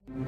Sometimes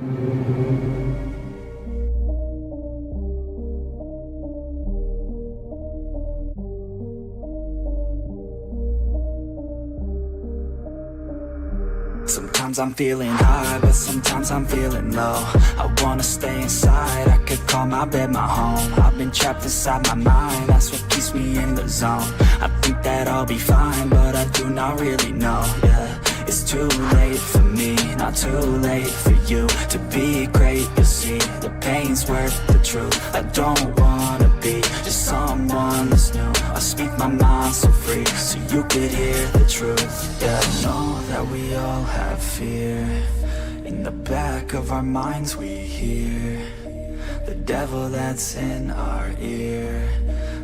I'm feeling high, but sometimes I'm feeling low. I wanna stay inside, I could call my bed my home. I've been trapped inside my mind, that's what keeps me in the zone. I think that I'll be fine, but I do not really know, yeah. It's too late for me, not too late for you. To be great, you'll see, the pain's worth the truth. I don't wanna be just someone that's new. I speak my mind so free, so you could hear the truth. Yeah, I know that we all have fear. In the back of our minds we hear the devil that's in our ear.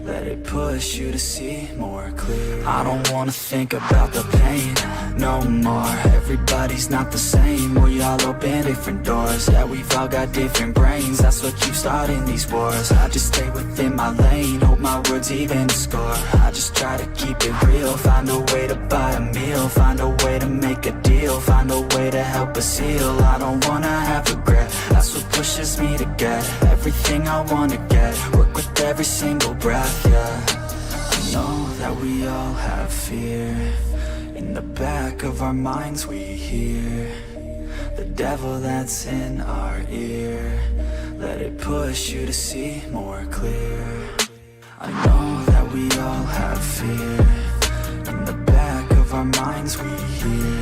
Let it push you to see more clear. I don't wanna think about the pain no more. Everybody's not the same. We all open different doors. Yeah, we've all got different brains. That's what keeps starting these wars. I just stay within my lane, hope my words even score. I just try to keep it real. Find a way to buy a meal, find a way to make a deal, find a way to help us heal. I don't wanna have regret, that's what pushes me to get everything I wanna get. Work with every single breath, yeah. I know that we all have fear. In the back of our minds we hear the devil that's in our ear. Let it push you to see more clear. I know that we all have fear. In the back of our minds we hear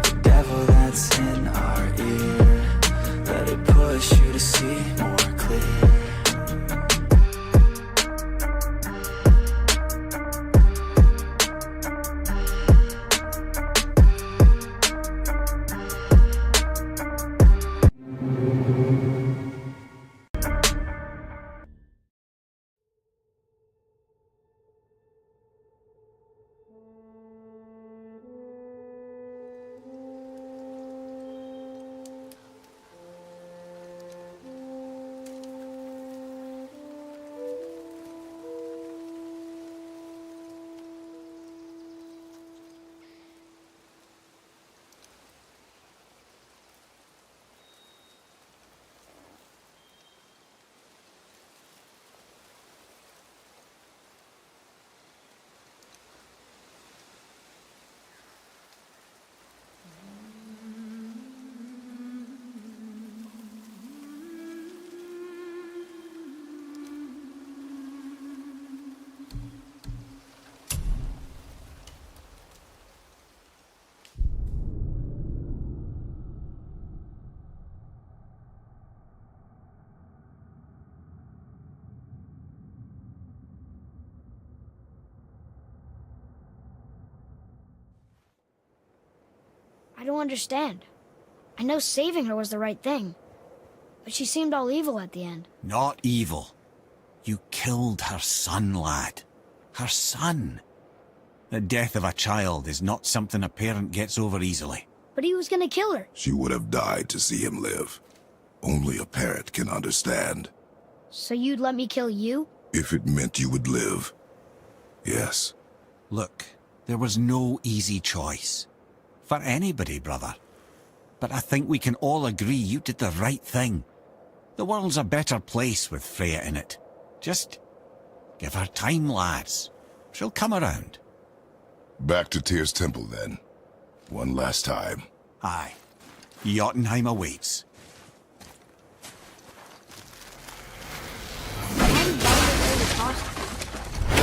the devil that's in our ear. Let it push you to see more clear. I don't understand. I know saving her was the right thing, but she seemed all evil at the end. Not evil. You killed her son, lad. Her son. The death of a child is not something a parent gets over easily. But he was gonna kill her. She would have died to see him live. Only a parent can understand. So you'd let me kill you? If it meant you would live. Yes. Look, there was no easy choice. For anybody, brother. But I think we can all agree you did the right thing. The world's a better place with Freya in it. Just give her time, lads. She'll come around. Back to Tyr's temple, then. One last time. Aye. Jotunheim awaits.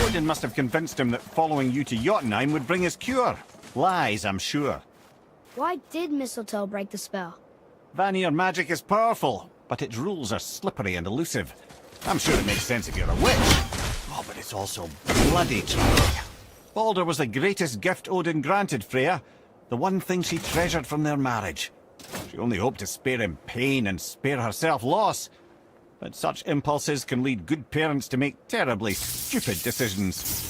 Odin must have convinced him that following you to Jotunheim would bring his cure. Lies, I'm sure. Why did mistletoe break the spell? Vanir magic is powerful, but its rules are slippery and elusive. I'm sure it makes sense if you're a witch. Oh, but it's also bloody tragic. Baldur was the greatest gift Odin granted Freya, the one thing she treasured from their marriage. She only hoped to spare him pain and spare herself loss. But such impulses can lead good parents to make terribly stupid decisions.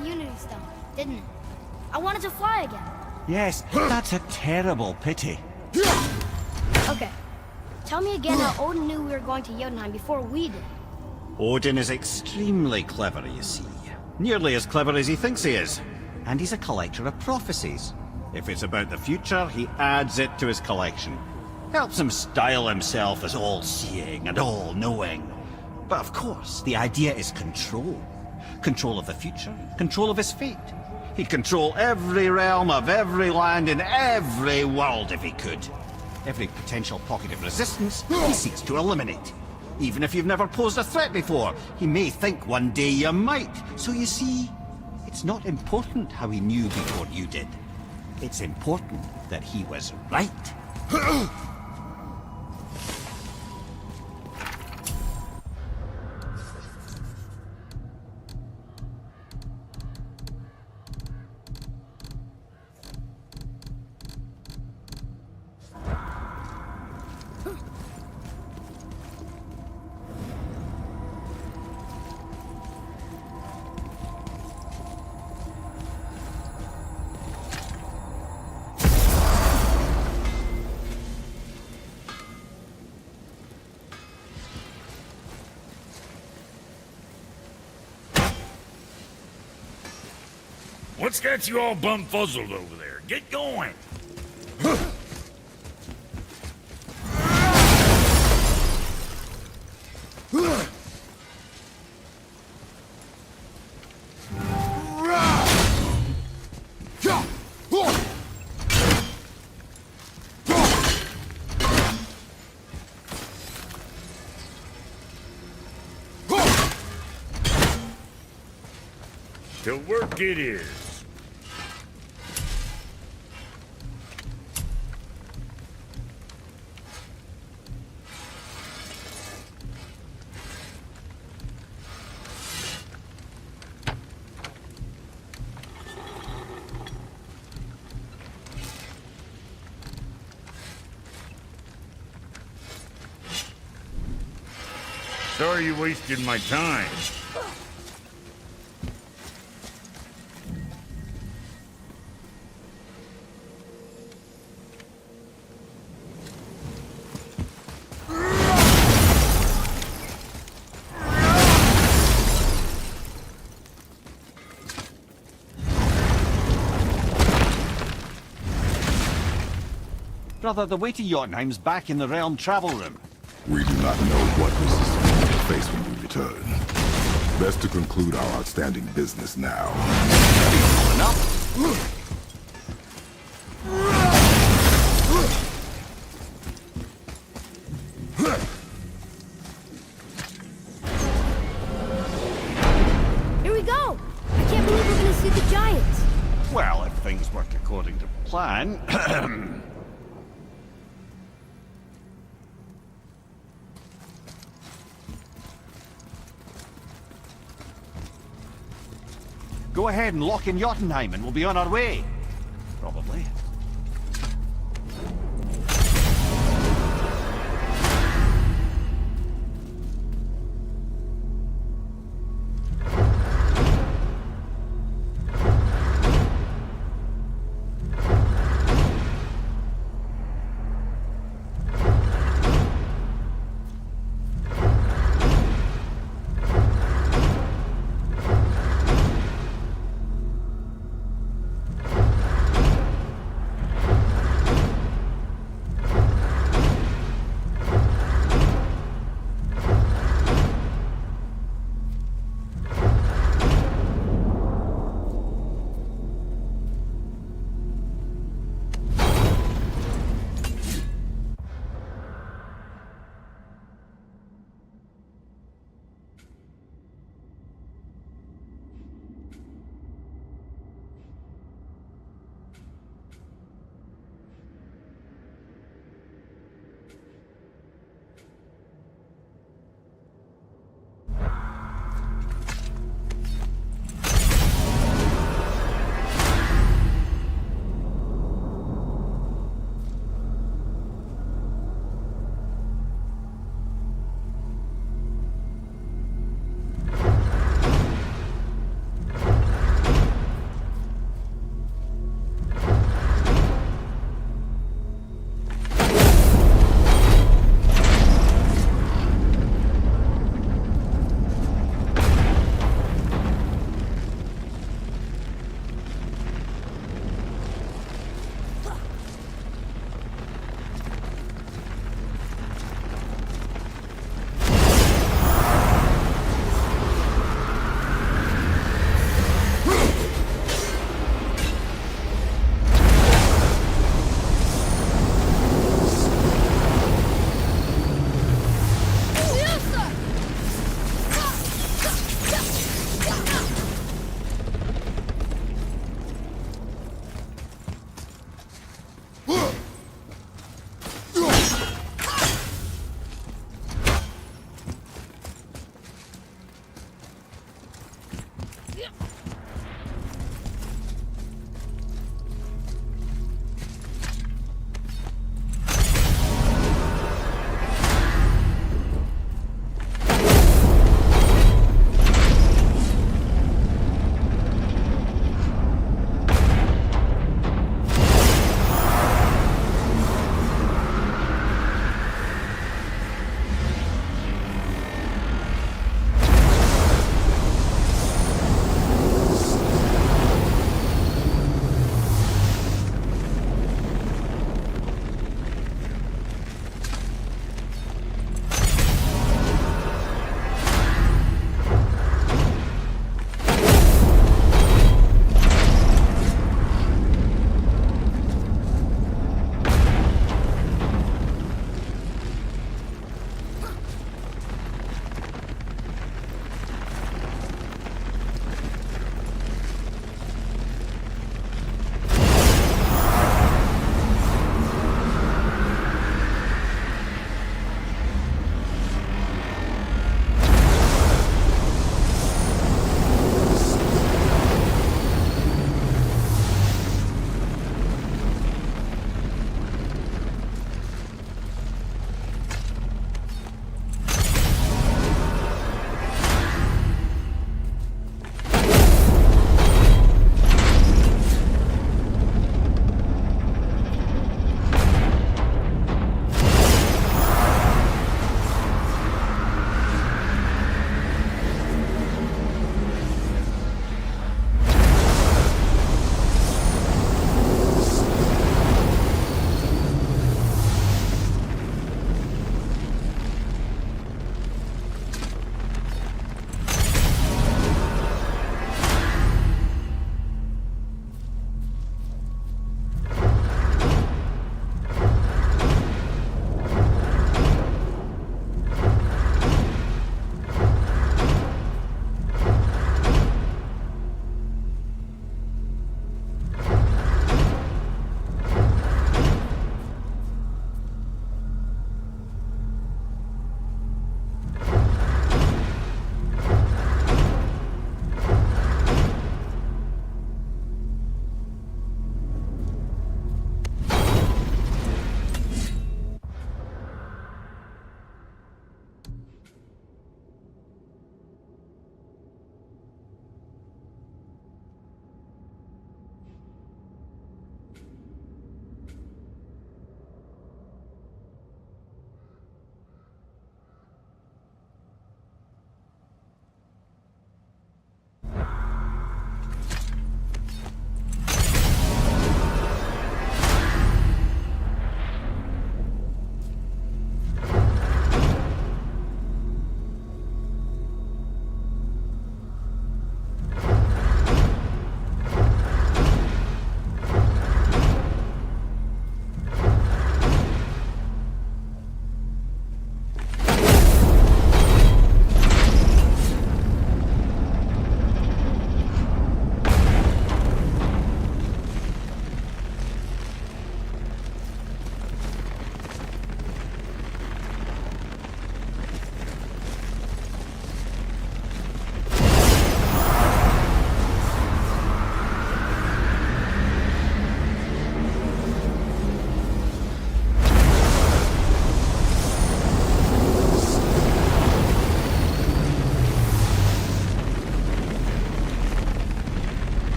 the Unity Stone, didn't it? I wanted to fly again. Yes, that's a terrible pity. Okay. Tell me again how Odin knew we were going to Jotunheim before we did. Odin is extremely clever, you see. Nearly as clever as he thinks he is. And he's a collector of prophecies. If it's about the future, he adds it to his collection. Helps him style himself as all-seeing and all-knowing. But of course, the idea is control. Control of the future, control of his fate. He'd control every realm of every land in every world if he could. Every potential pocket of resistance, he seeks to eliminate. Even if you've never posed a threat before, he may think one day you might. So you see, it's not important how he knew before you did. It's important that he was right. What's got you all bum-fuzzled over there? Get going! To work it is. Sorry you wasted my time. Brother, the way to Jotunheim's back in the realm travel room. We do not know what resistance we will face when we return. Best to conclude our outstanding business now. Enough. Here we go! I can't believe we're gonna see the giants. Well, if things work according to plan. Go ahead and lock in Jotunheim and we'll be on our way. Probably.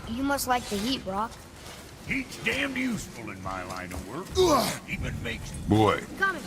You must like the heat, Brock. Heat's damned useful in my line of work. Even makes... Boy, Coming.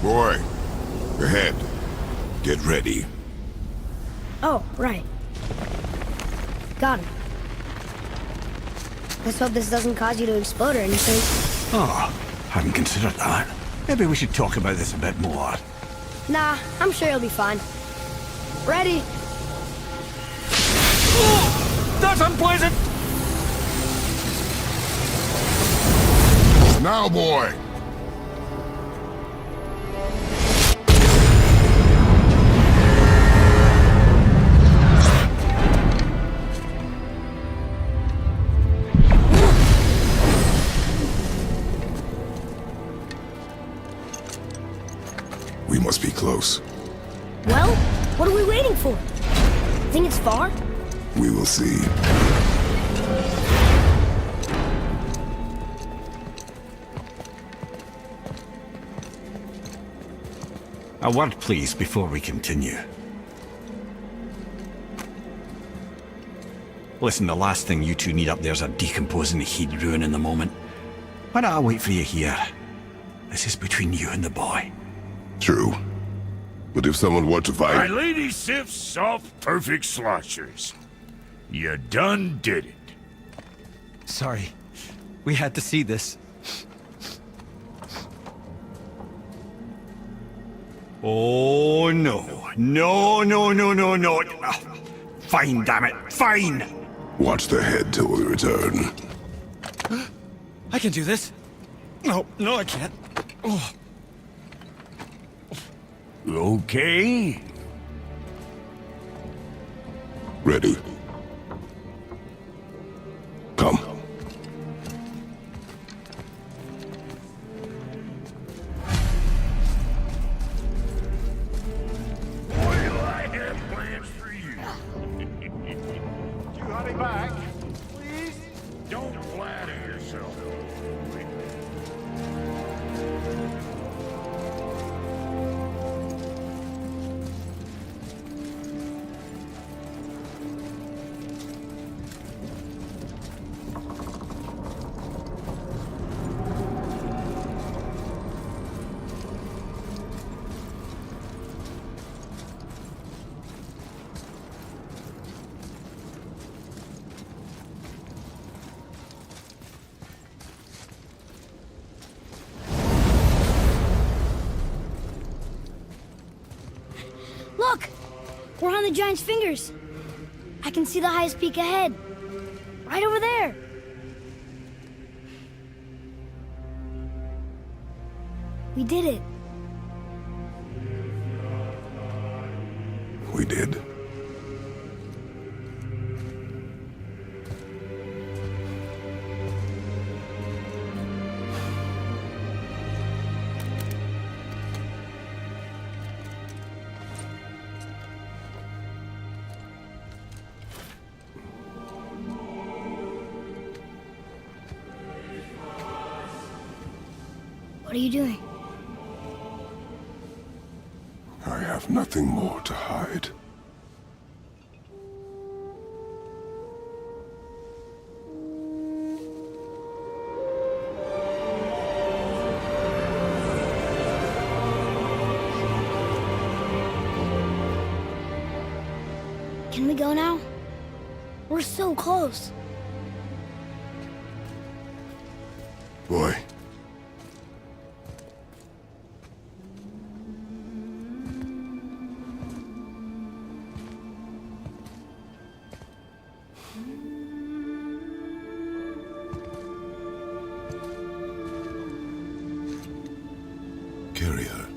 Boy, ahead. Get ready. Oh, right. Got him. Let's hope this doesn't cause you to explode or anything. Oh, hadn't considered that. Maybe we should talk about this a bit more. Nah, I'm sure you'll be fine. Ready? Oh, that's unpleasant! Now, boy! We must be close. Well, what are we waiting for? Think it's far? We will see. A word, please, before we continue. Listen, the last thing you two need up there's a decomposing heat ruin in the moment. Why don't I wait for you here? This is between you and the boy. True. But if someone were to My fight... lady sips soft, perfect sloshers. You done did it. Sorry. We had to see this. Oh, no. No, no, no, no, no. Fine, damn it. Fine! Watch the head till we return. I can do this. No, I can't. Oh. Okay. Ready. Come. Boy, do I have plans for you. You hurry back, please? Don't flatter yourself. Look! We're on the giant's fingers. I can see the highest peak ahead. Right over there. We did it. We did. What are you doing? I have nothing more to hide. Can we go now? We're so close. Boy. Carry her.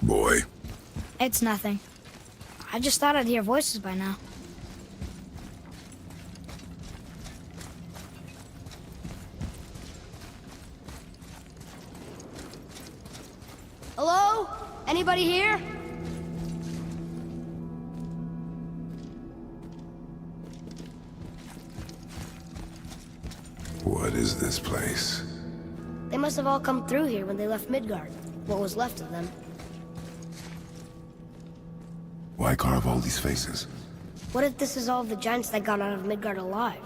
Boy. It's nothing. I just thought I'd hear voices by now. Hello? Anybody here? What is this place? They must have all come through here when they left Midgard. What was left of them. Why carve all these faces? What if this is all of the giants that got out of Midgard alive?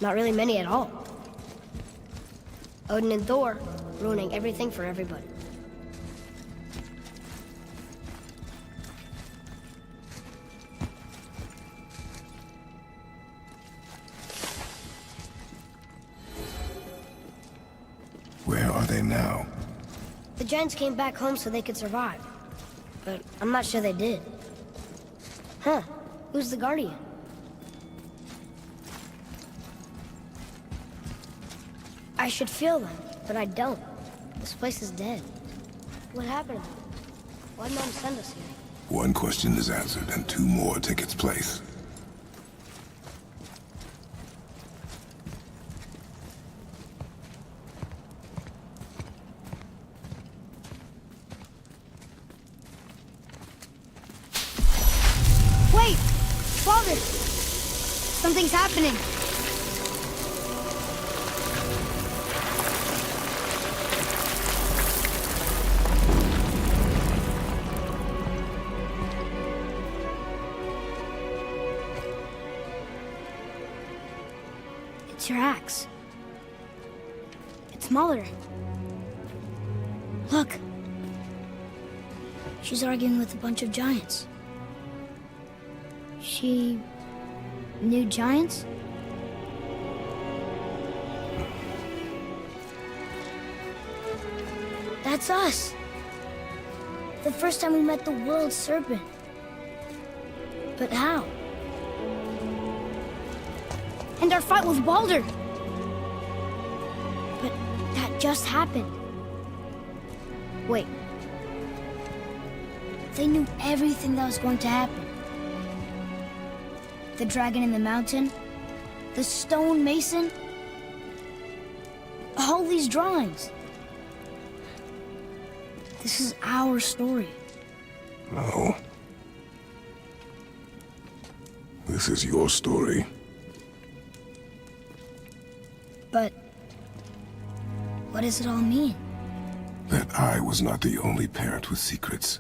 Not really many at all. Odin and Thor, ruining everything for everybody. Where are they now? The giants came back home so they could survive. But I'm not sure they did. Huh. Who's the Guardian? I should feel them, but I don't. This place is dead. What happened? Why'd Mom send us here? One question is answered, and two more take its place. Wait! Father! Something's happening. It's your axe. It's Mother. Look. She's arguing with a bunch of giants. She knew giants? That's us. The first time we met the world serpent. But how? And our fight with Baldur. But that just happened. Wait. They knew everything that was going to happen. The dragon in the mountain, the stone mason, all these drawings. This is our story. No. This is your story. But what does it all mean? That I was not the only parent with secrets.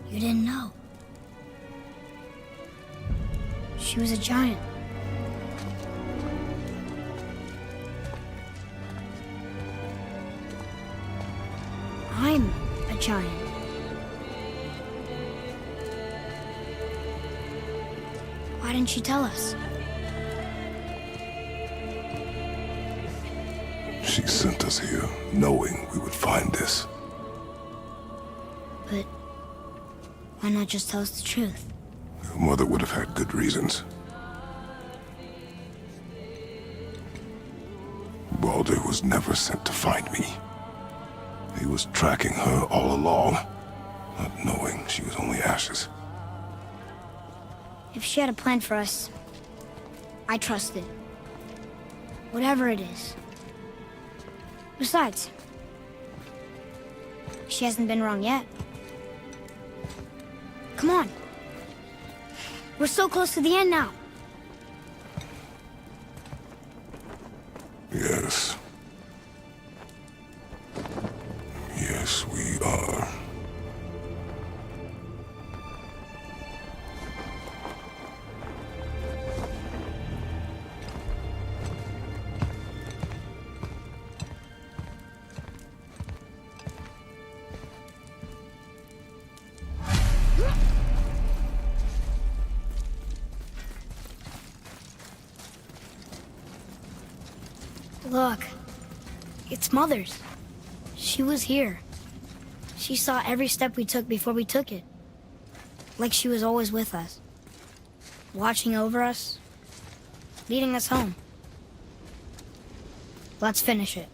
You didn't know. She was a giant. I'm a giant. Why didn't she tell us? She sent us here, knowing we would find this. But why not just tell us the truth? Your mother would have had good reasons. Baldur was never sent to find me. He was tracking her all along, not knowing she was only ashes. If she had a plan for us, I trust it. Whatever it is. Besides, she hasn't been wrong yet. Come on. We're so close to the end now. Yes. Yes, we are. Look, it's Mother's. She was here. She saw every step we took before we took it. Like she was always with us. Watching over us. Leading us home. Let's finish it.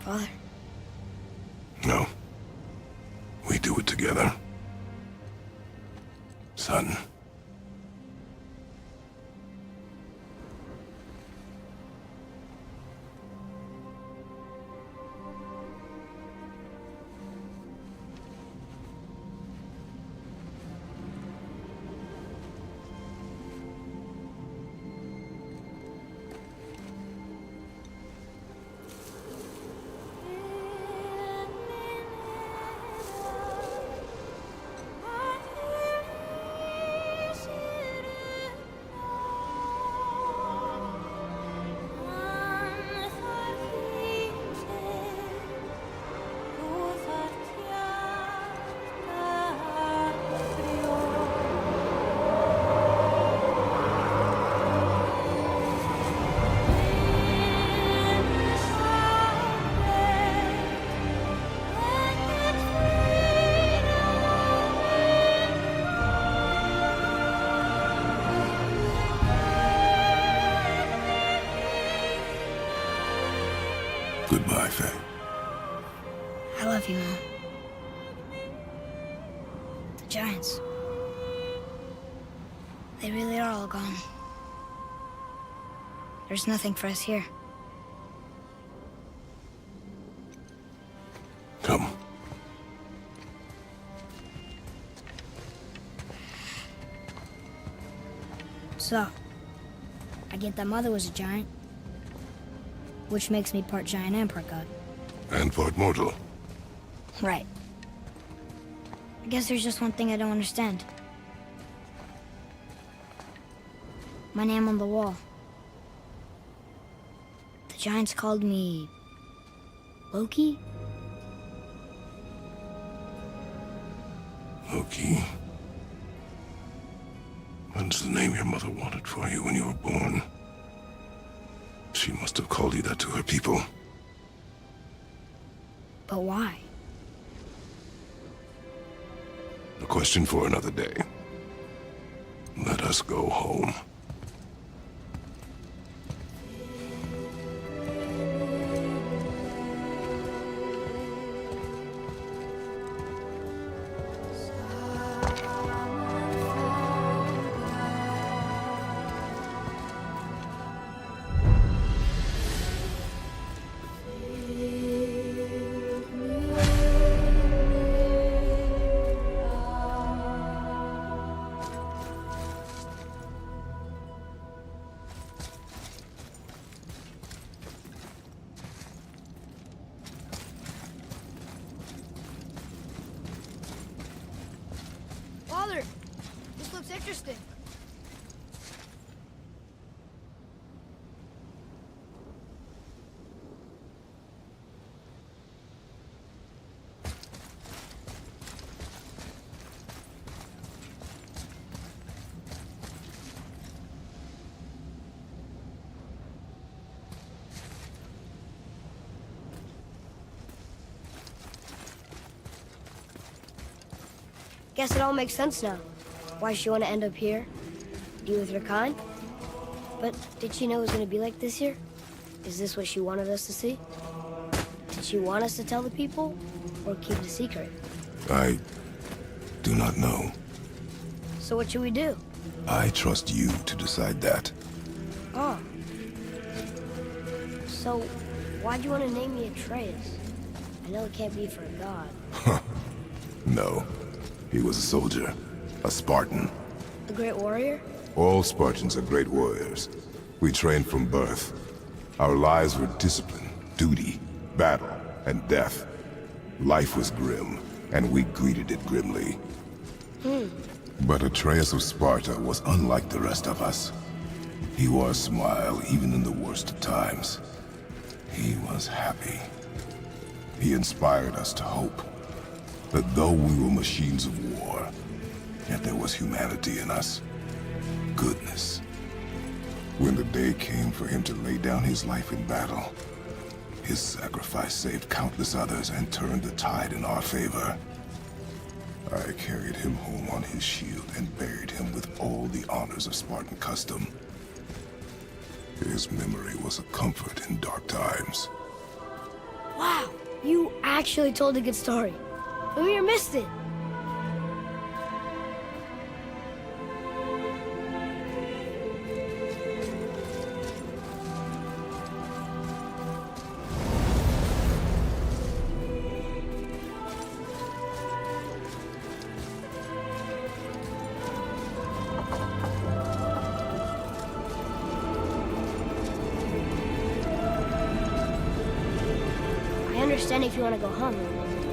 Father? No. We do it together. Son. Goodbye, Faye. I love you, Mom. The giants. They really are all gone. There's nothing for us here. Come. So, I get that Mother was a giant, which makes me part giant and part god. And part mortal. Right. I guess there's just one thing I don't understand. My name on the wall. The giants called me... Loki? Loki. That's the name your mother wanted for you when you were born. She must have called you that to her people. But why? A question for another day. Let us go home. Father, this looks interesting. Guess it all makes sense now. Why she want to end up here? Be with her kind? But did she know it was going to be like this here? Is this what she wanted us to see? Did she want us to tell the people? Or keep it a secret? I do not know. So what should we do? I trust you to decide that. Oh. So, why'd you want to name me Atreus? I know it can't be for a god. No. He was a soldier. A Spartan. A great warrior? All Spartans are great warriors. We trained from birth. Our lives were discipline, duty, battle, and death. Life was grim, and we greeted it grimly. But Atreus of Sparta was unlike the rest of us. He wore a smile even in the worst of times. He was happy. He inspired us to hope that though we were machines of war, yet there was humanity in us. Goodness. When the day came for him to lay down his life in battle, his sacrifice saved countless others and turned the tide in our favor. I carried him home on his shield and buried him with all the honors of Spartan custom. His memory was a comfort in dark times. Wow! You actually told a good story. Amir missed it. I understand if you want to go home,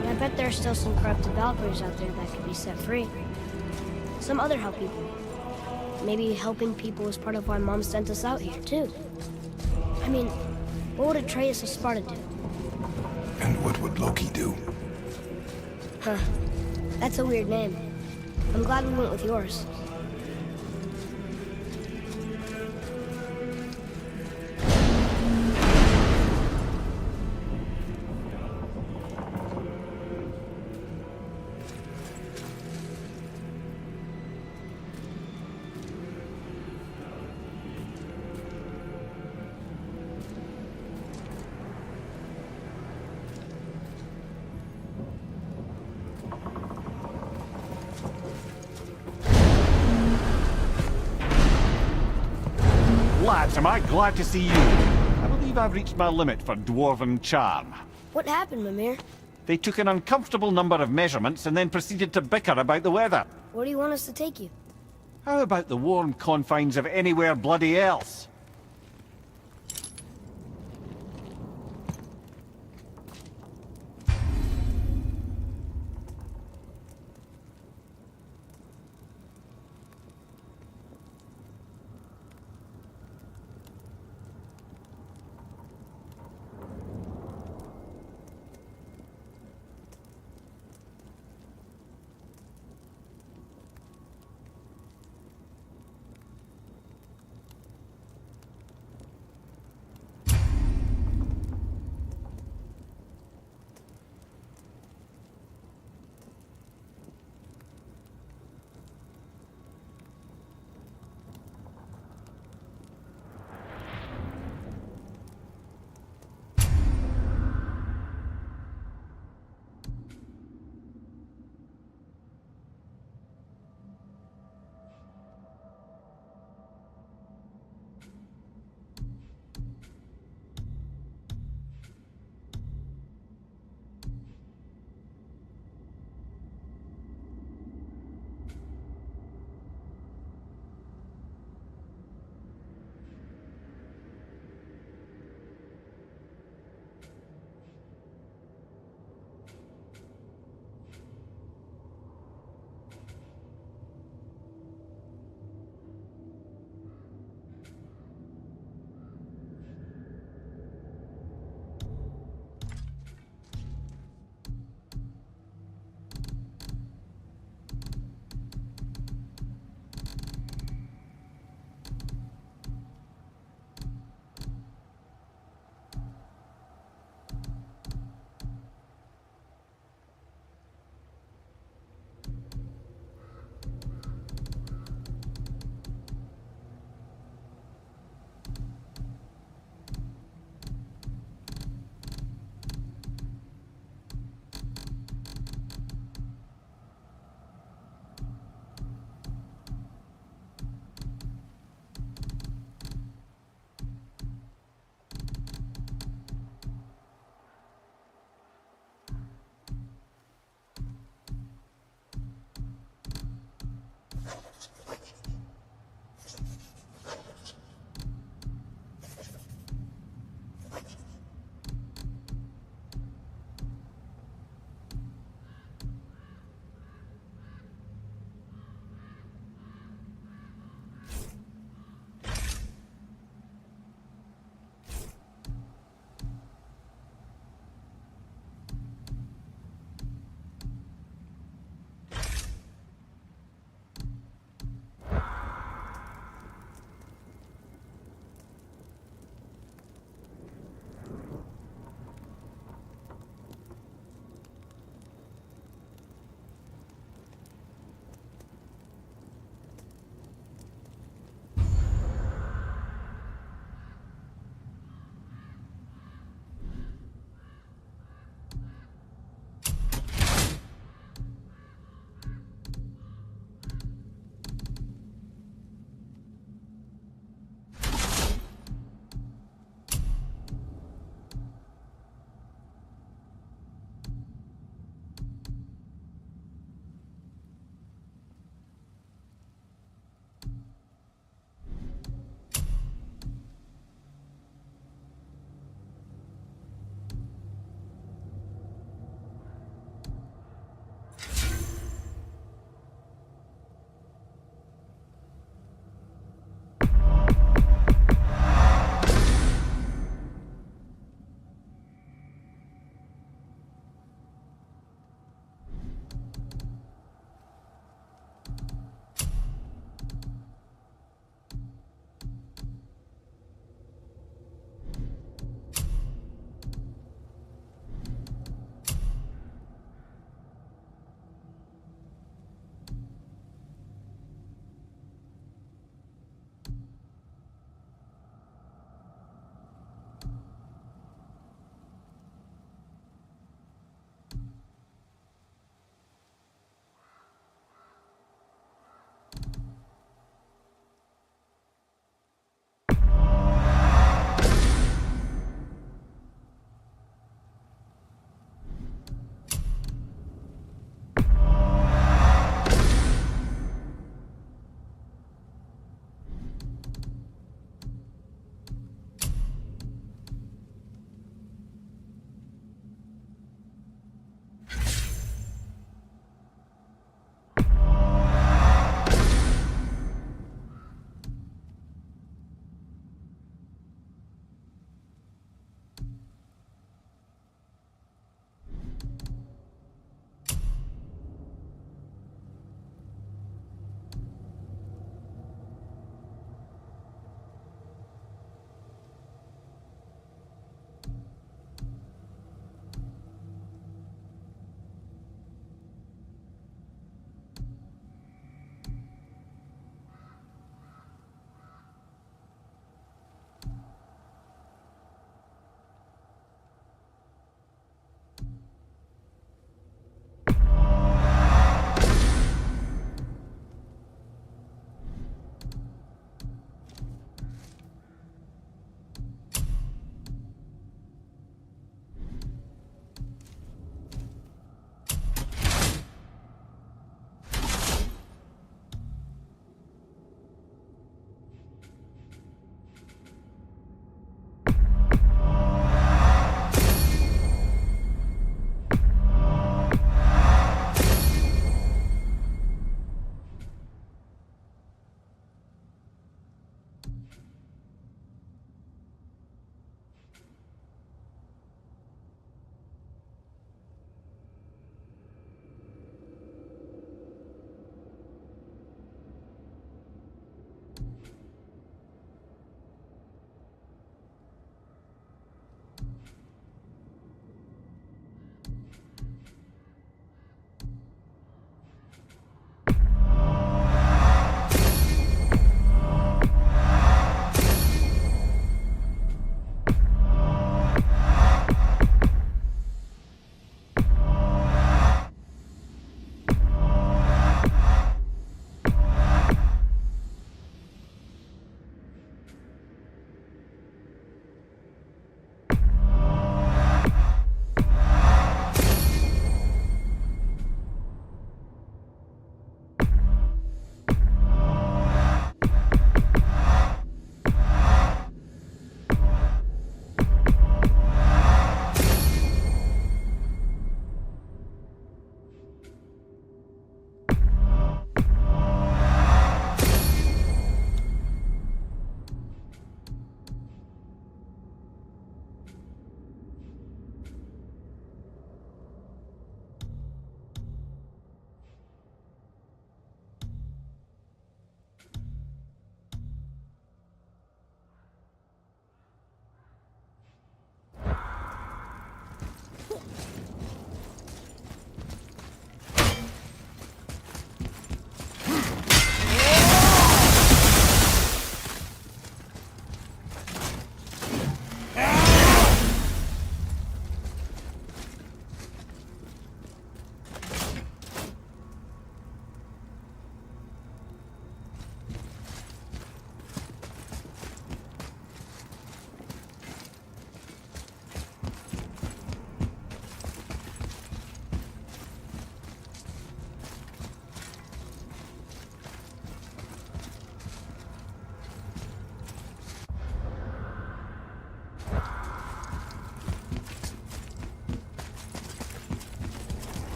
but I bet there are still some corrupted Valkyries out there that could be set free. Some other help people. Maybe helping people was part of why Mom sent us out here, too. I mean, what would Atreus of Sparta do? And what would Loki do? Huh. That's a weird name. I'm glad we went with yours. Lads, am I glad to see you. I believe I've reached my limit for dwarven charm. What happened, Mimir? They took an uncomfortable number of measurements and then proceeded to bicker about the weather. Where do you want us to take you? How about the warm confines of anywhere bloody else?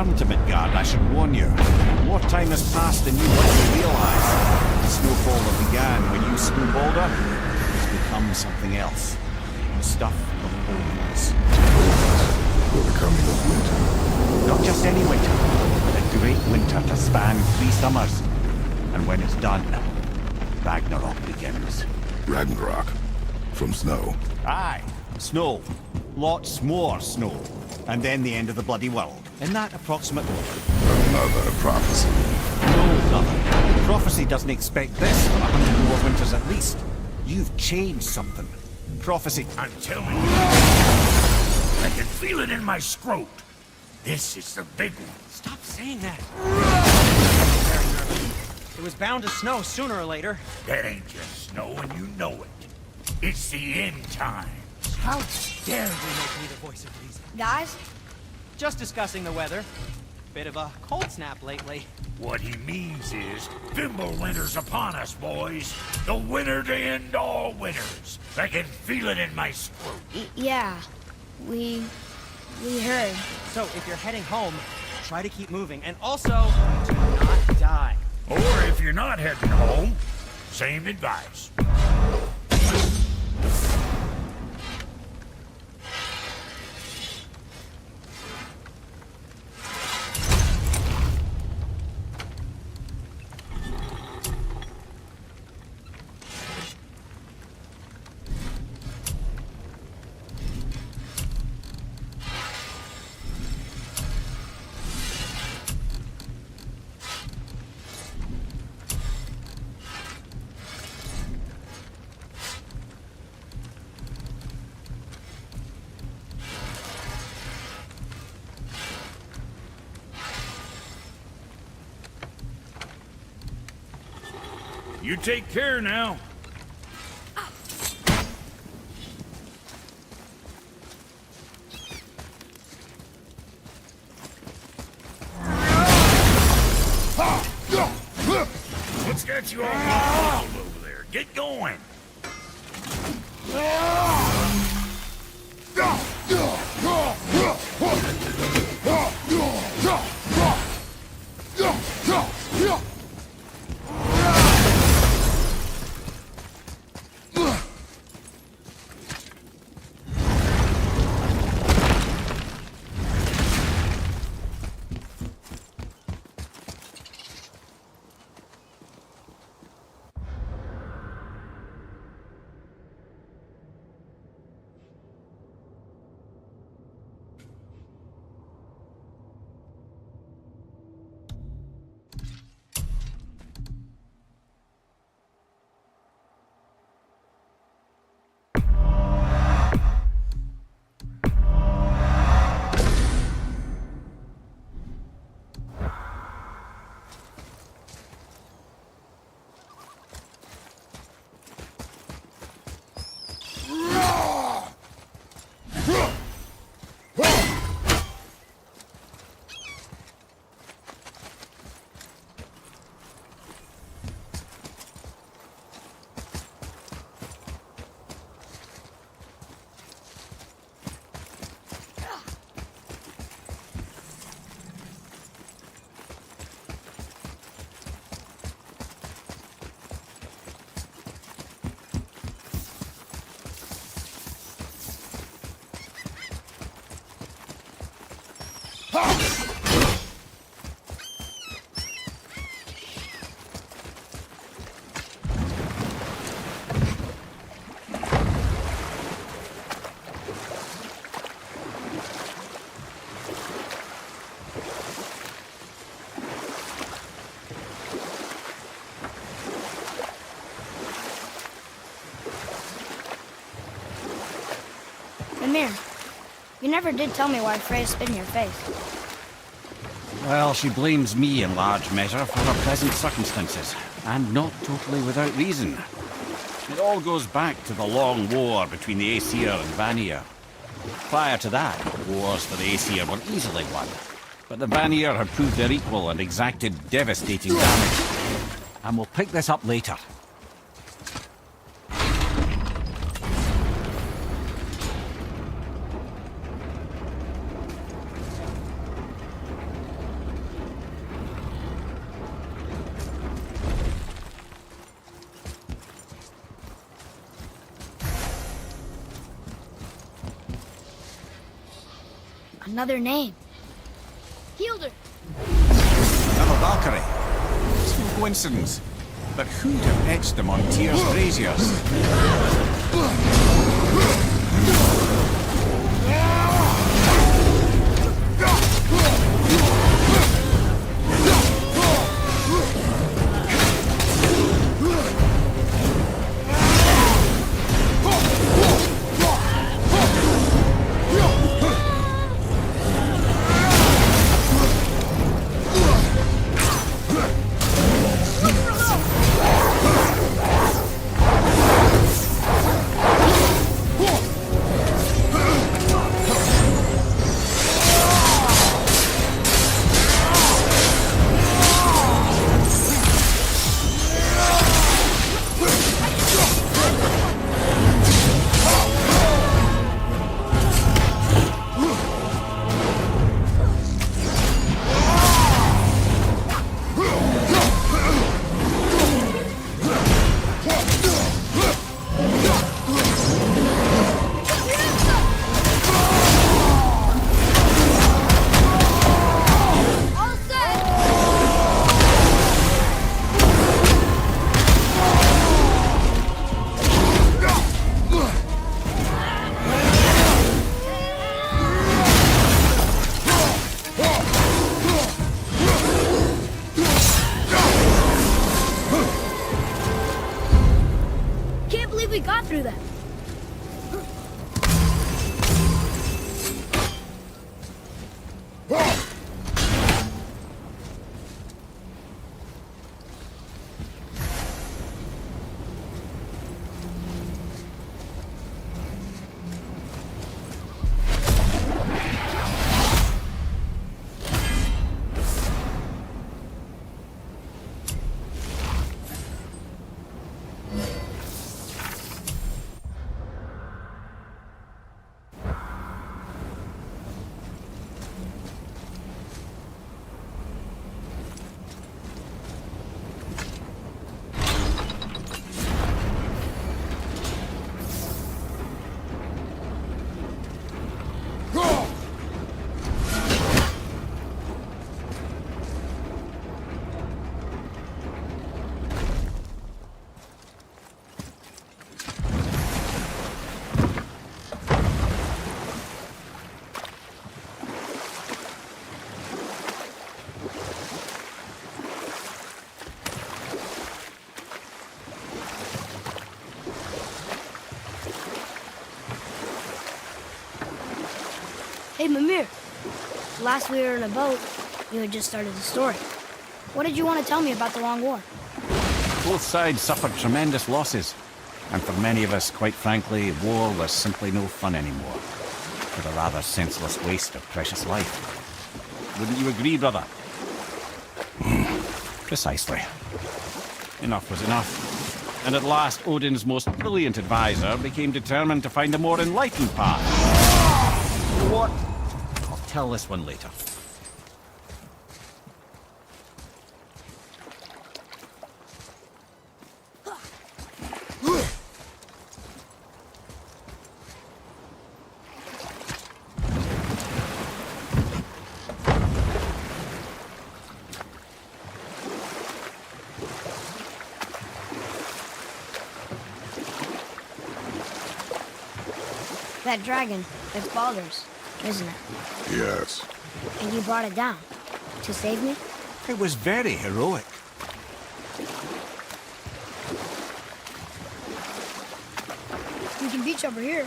return to Midgard, I should warn you. More time has passed than you likely realise. The snowfall that began when you slew Balder has become something else. Stuff of bones. For the coming of winter. Not just any winter, but a great winter to span 3 summers. And when it's done, Ragnarok begins. Ragnarok. From snow. Aye, snow. Lots more snow. And then the end of the bloody world. In that approximate order. Another prophecy. No, brother. Prophecy doesn't expect this for 100 more winters at least. You've changed something. Prophecy... I'm telling you. I can feel it in my scrot. This is the big one. Stop saying that. It was bound to snow sooner or later. That ain't just snow, and you know it. It's the end time. How dare you make me the voice of reason? Guys, Just discussing the weather. Bit of a cold snap lately. What he means is, Fimbul winter's upon us, boys. The winter to end all winters. I can feel it in my scrot. yeah, we heard. So if you're heading home, try to keep moving. And also, do not die. Or if you're not heading home, same advice. You take care now. What's got you all muffled over there? Get going. Mimir, you never did tell me why Freya spit in your face. Well, she blames me in large measure for her present circumstances, and not totally without reason. It all goes back to the long war between the Aesir and Vanir. Prior to that, wars for the Aesir were easily won, but the Vanir had proved their equal and exacted devastating damage. And we'll pick this up later. Another name. Healed her. Another Valkyrie. It's no coincidence. But who'd have etched them on Tyr's braziers? We got through that. Hey, Mimir. Last we were in a boat, you had just started the story. What did you want to tell me about the Long War? Both sides suffered tremendous losses. And for many of us, quite frankly, war was simply no fun anymore. It was a rather senseless waste of precious life. Wouldn't you agree, brother? Precisely. Enough was enough. And at last, Odin's most brilliant advisor became determined to find a more enlightened path. What? I'll tell this one later. That dragon, it's Baldur's, isn't it? Yes. And you brought it down to save me? It was very heroic. We can beach over here.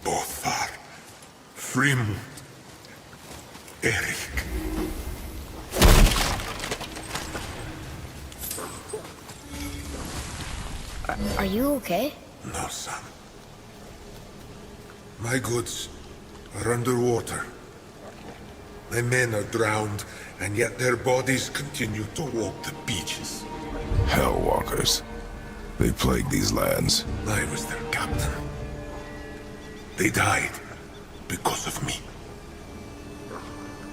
Bothar, Frim, Erik. Are you okay? No, son. My goods are underwater. My men are drowned, and yet their bodies continue to walk the beaches. Hellwalkers. They plague these lands. I was their captain. They died because of me.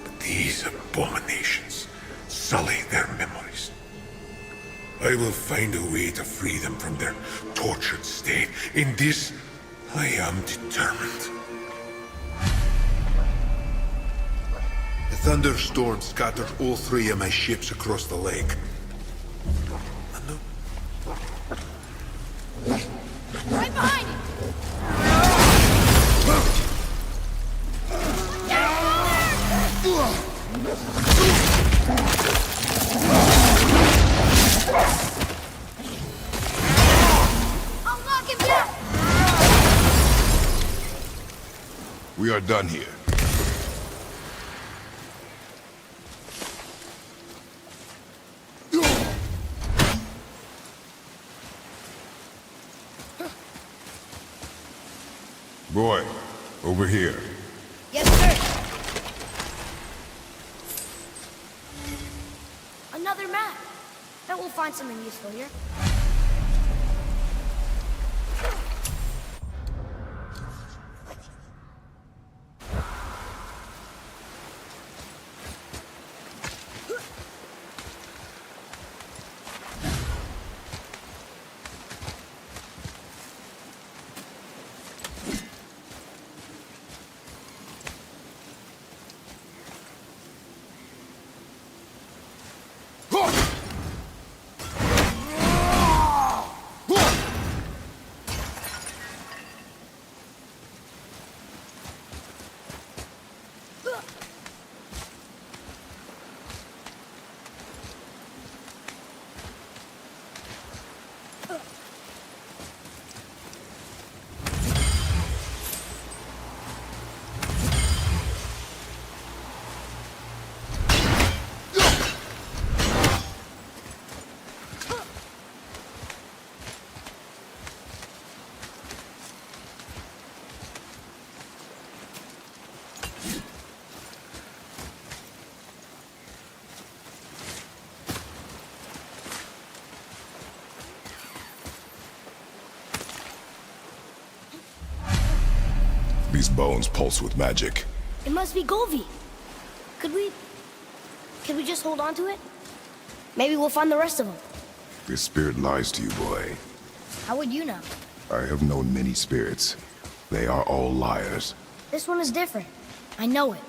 But these abominations sully their memories. I will find a way to free them from their tortured state. In this, I am determined. A thunderstorm scattered all 3 of my ships across the lake. Right behind you! I'll knock him down! We are done here. Boy, over here. Yes, sir. Another map. Bet we'll find something useful here. These bones pulse with magic. It must be Golvi. Could we just hold on to it? Maybe we'll find the rest of them. This spirit lies to you, boy. How would you know? I have known many spirits. They are all liars. This one is different. I know it.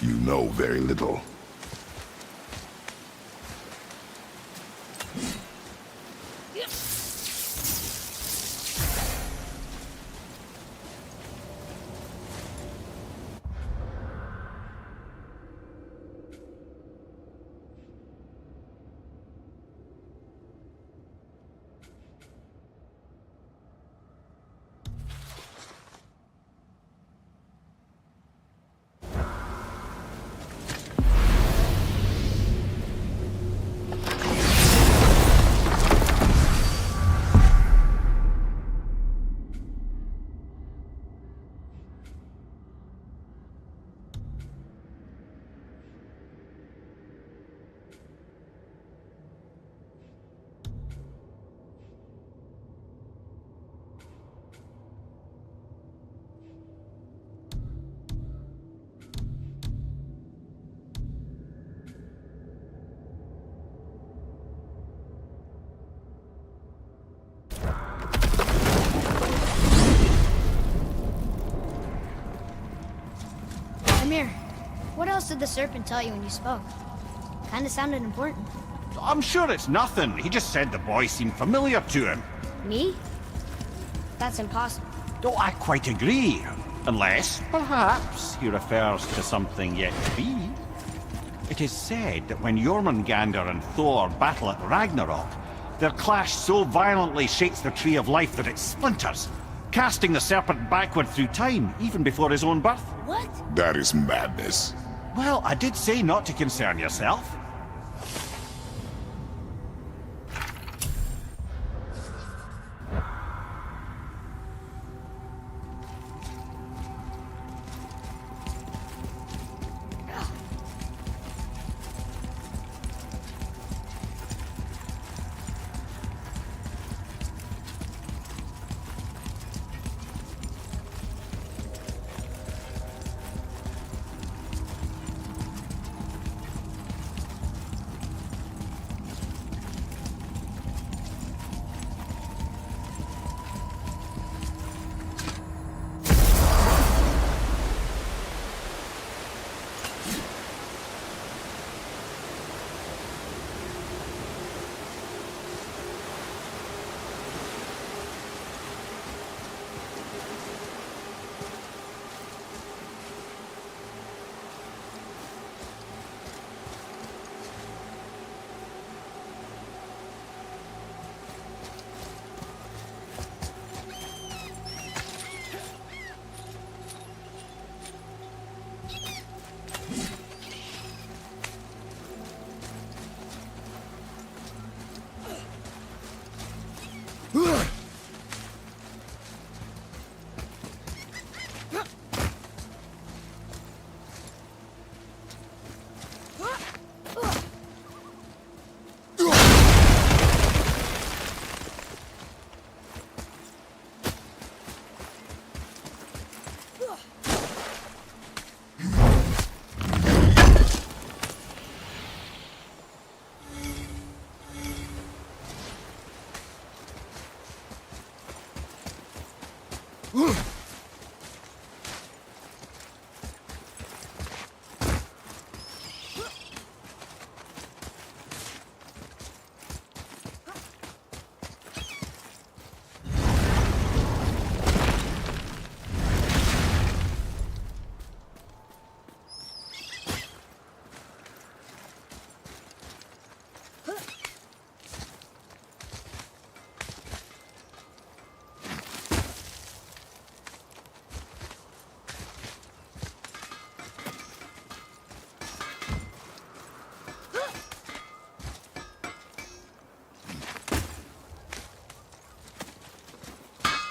You know very little. Amir, what else did the serpent tell you when you spoke? Kinda sounded important. I'm sure it's nothing. He just said the boy seemed familiar to him. Me? That's impossible. Oh, I quite agree. Unless, perhaps, he refers to something yet to be. It is said that when Jormungandr and Thor battle at Ragnarok, their clash so violently shakes the tree of life that it splinters, casting the serpent backward through time, even before his own birth. What? That is madness. Well, I did say not to concern yourself.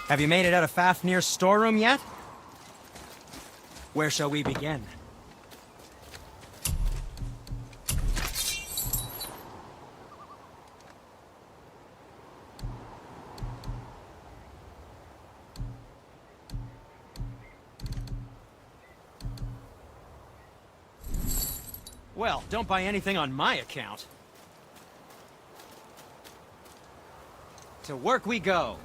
Have you made it out of Fafnir's storeroom yet? Where shall we begin? Well, don't buy anything on my account. To work we go.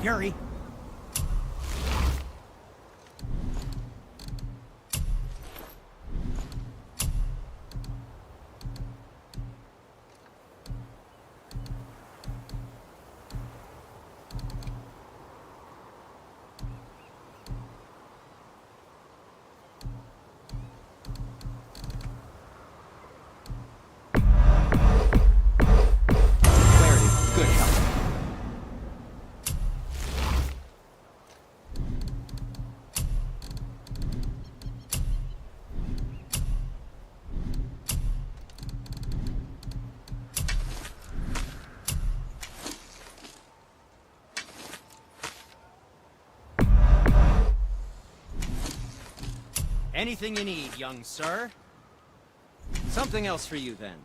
Fury. Clarity, good health. Anything you need, young sir. Something else for you, then.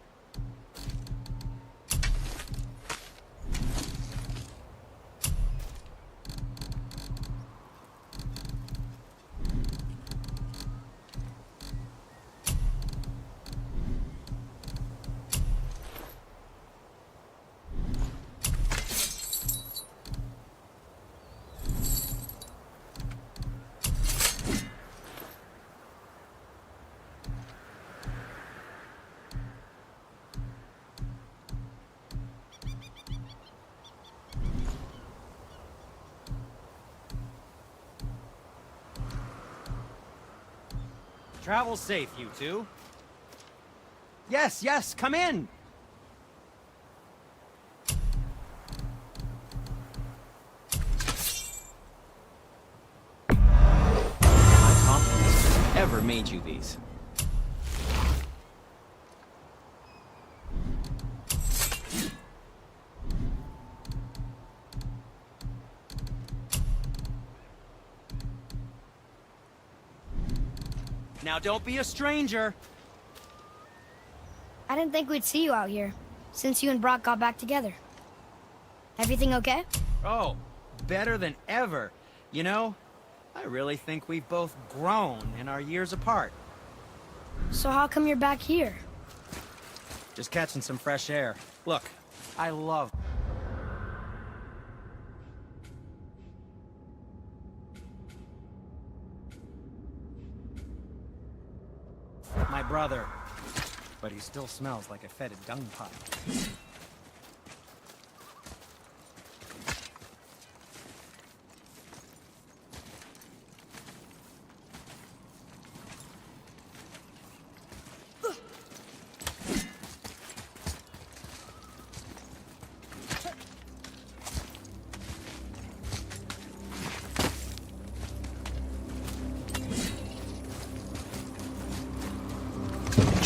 Travel safe, you two. Yes, yes, come in! My compliments to whoever made you these. Now don't be a stranger. I didn't think we'd see you out here, since you and Brock got back together. Everything okay? Oh, better than ever. You know, I really think we've both grown in our years apart. So how come you're back here? Just catching some fresh air. Look, I love... my brother. But he still smells like a fetid dung pile.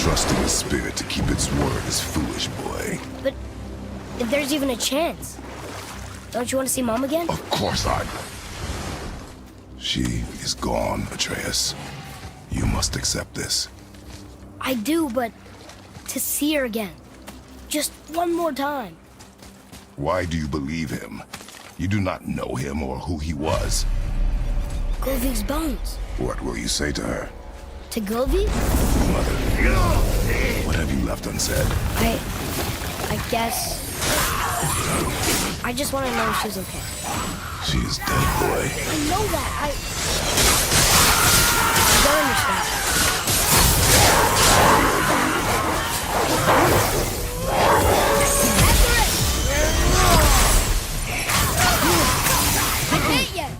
Trusting a spirit to keep its word is foolish, boy. But if there's even a chance, don't you want to see Mom again? Of course I... She is gone, Atreus. You must accept this. I do, but to see her again. Just one more time. Why do you believe him? You do not know him or who he was. Golvi's bones. What will you say to her? To Golvi? Mother, what have you left unsaid? I guess... I just want to know if she's okay. She is dead, boy. I know that. I don't understand. I can't yet.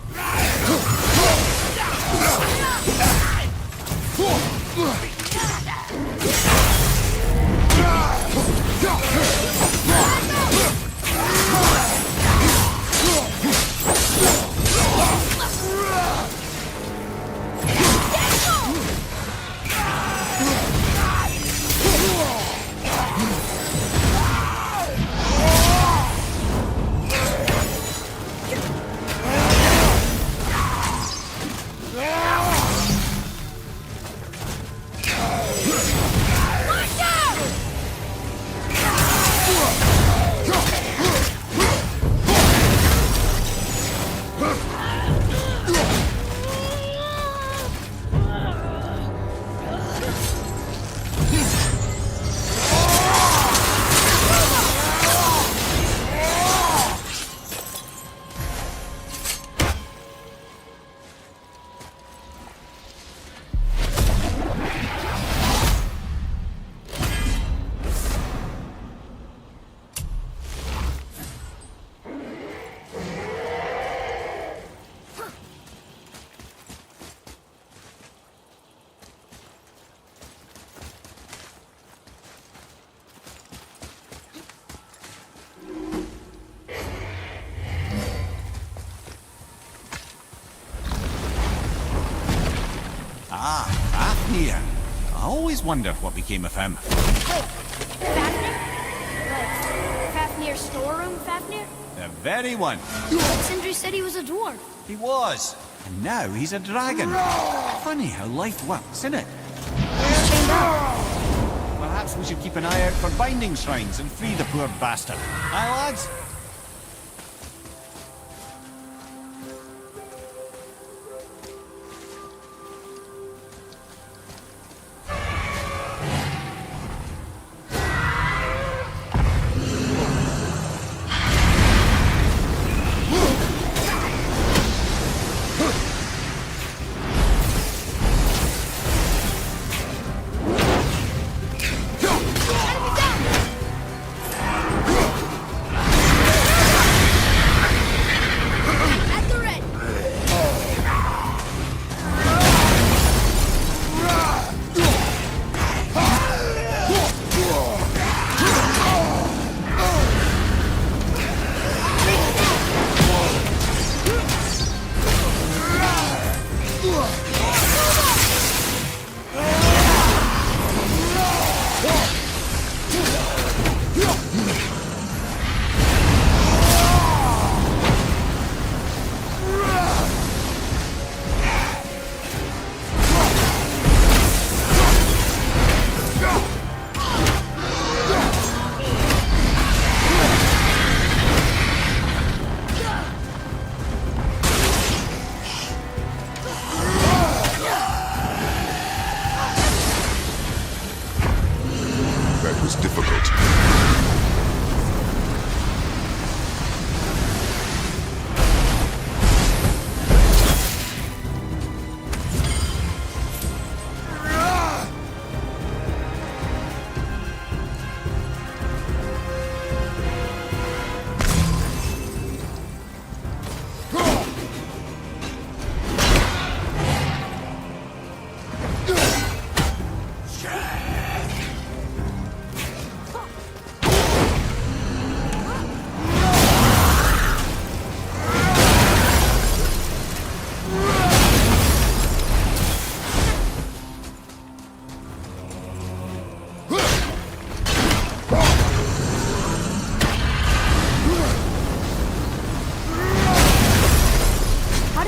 Fafnir. I always wondered what became of him. Wait, Fafnir? Like, Fafnir's storeroom Fafnir? The very one. But Sindri said he was a dwarf. He was. And now he's a dragon. Funny how life works, isn't it? He's chained up. Perhaps we should keep an eye out for binding shrines and free the poor bastard. Aye, lads?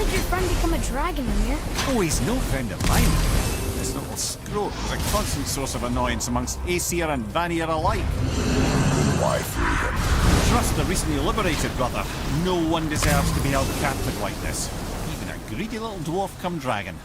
did your friend become a dragon, Ymir? Oh, he's no friend of mine. This little scrote was a constant source of annoyance amongst Aesir and Vanir alike. Why free him? Trust the recently liberated, brother. No one deserves to be held captive like this. Even a greedy little dwarf come dragon.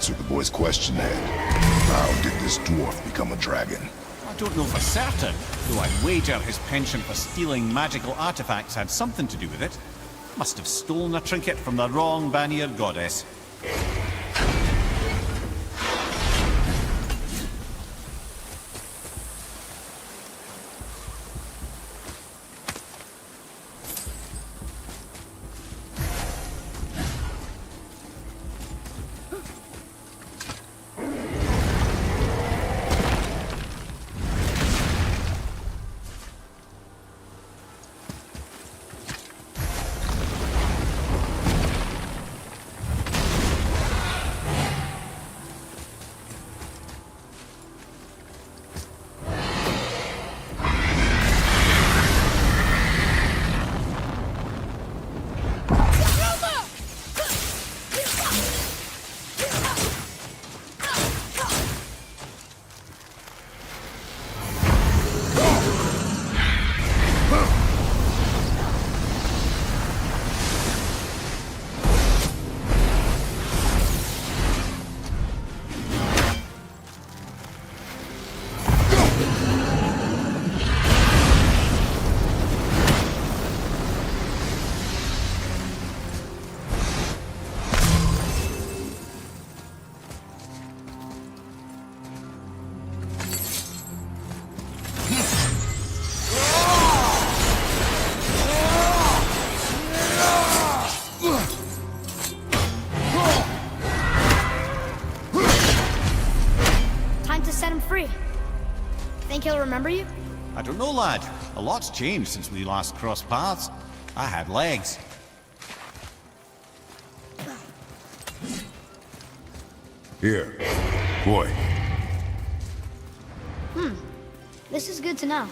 Answer the boy's question then. How did this dwarf become a dragon? I don't know for certain, though I wager his penchant for stealing magical artifacts had something to do with it. Must have stolen a trinket from the wrong Vanir goddess. set him free. Think he'll remember you? I don't know, lad. A lot's changed since we last crossed paths. I had legs. Here. Boy. This is good to know.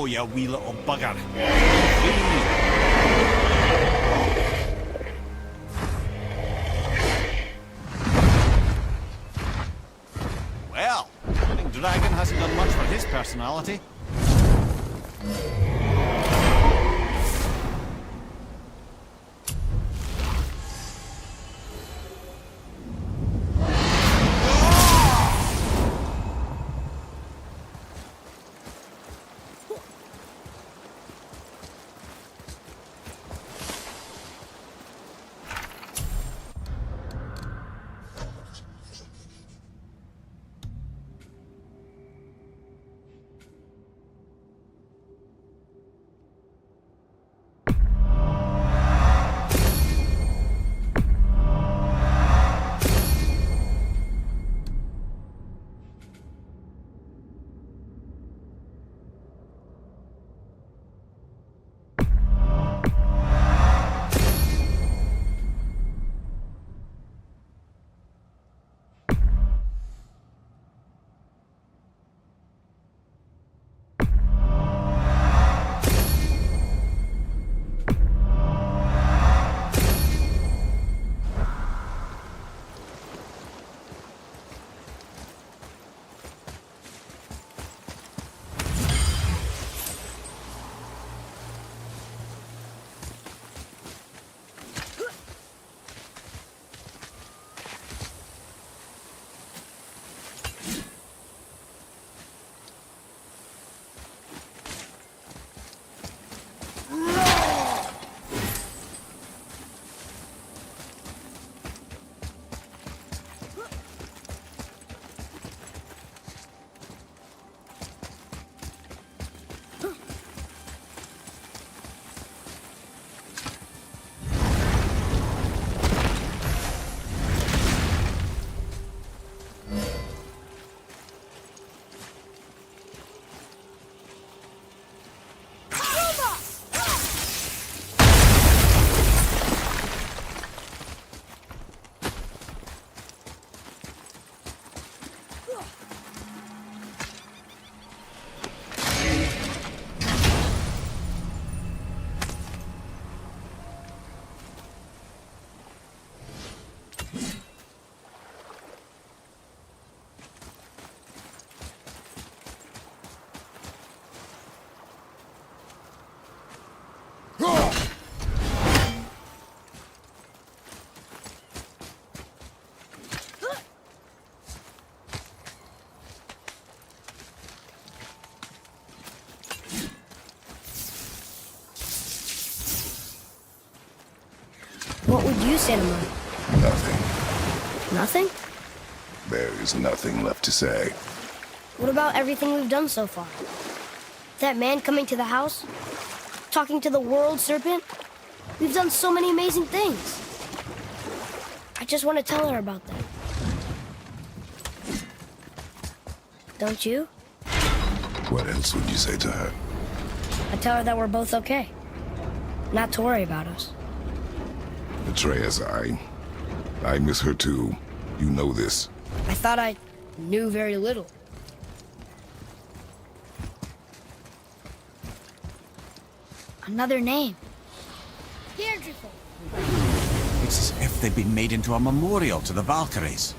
you wee little bugger. Well, winning dragon hasn't done much for his personality. What would you say to mine? Nothing. Nothing? There is nothing left to say. What about everything we've done so far? That man coming to the house? Talking to the world serpent? We've done so many amazing things. I just want to tell her about that. Don't you? What else would you say to her? I tell her that we're both okay. Not to worry about us. Atreus, I miss her too. You know this. I thought I knew very little. Another name. It's as if they've been made into a memorial to the Valkyries.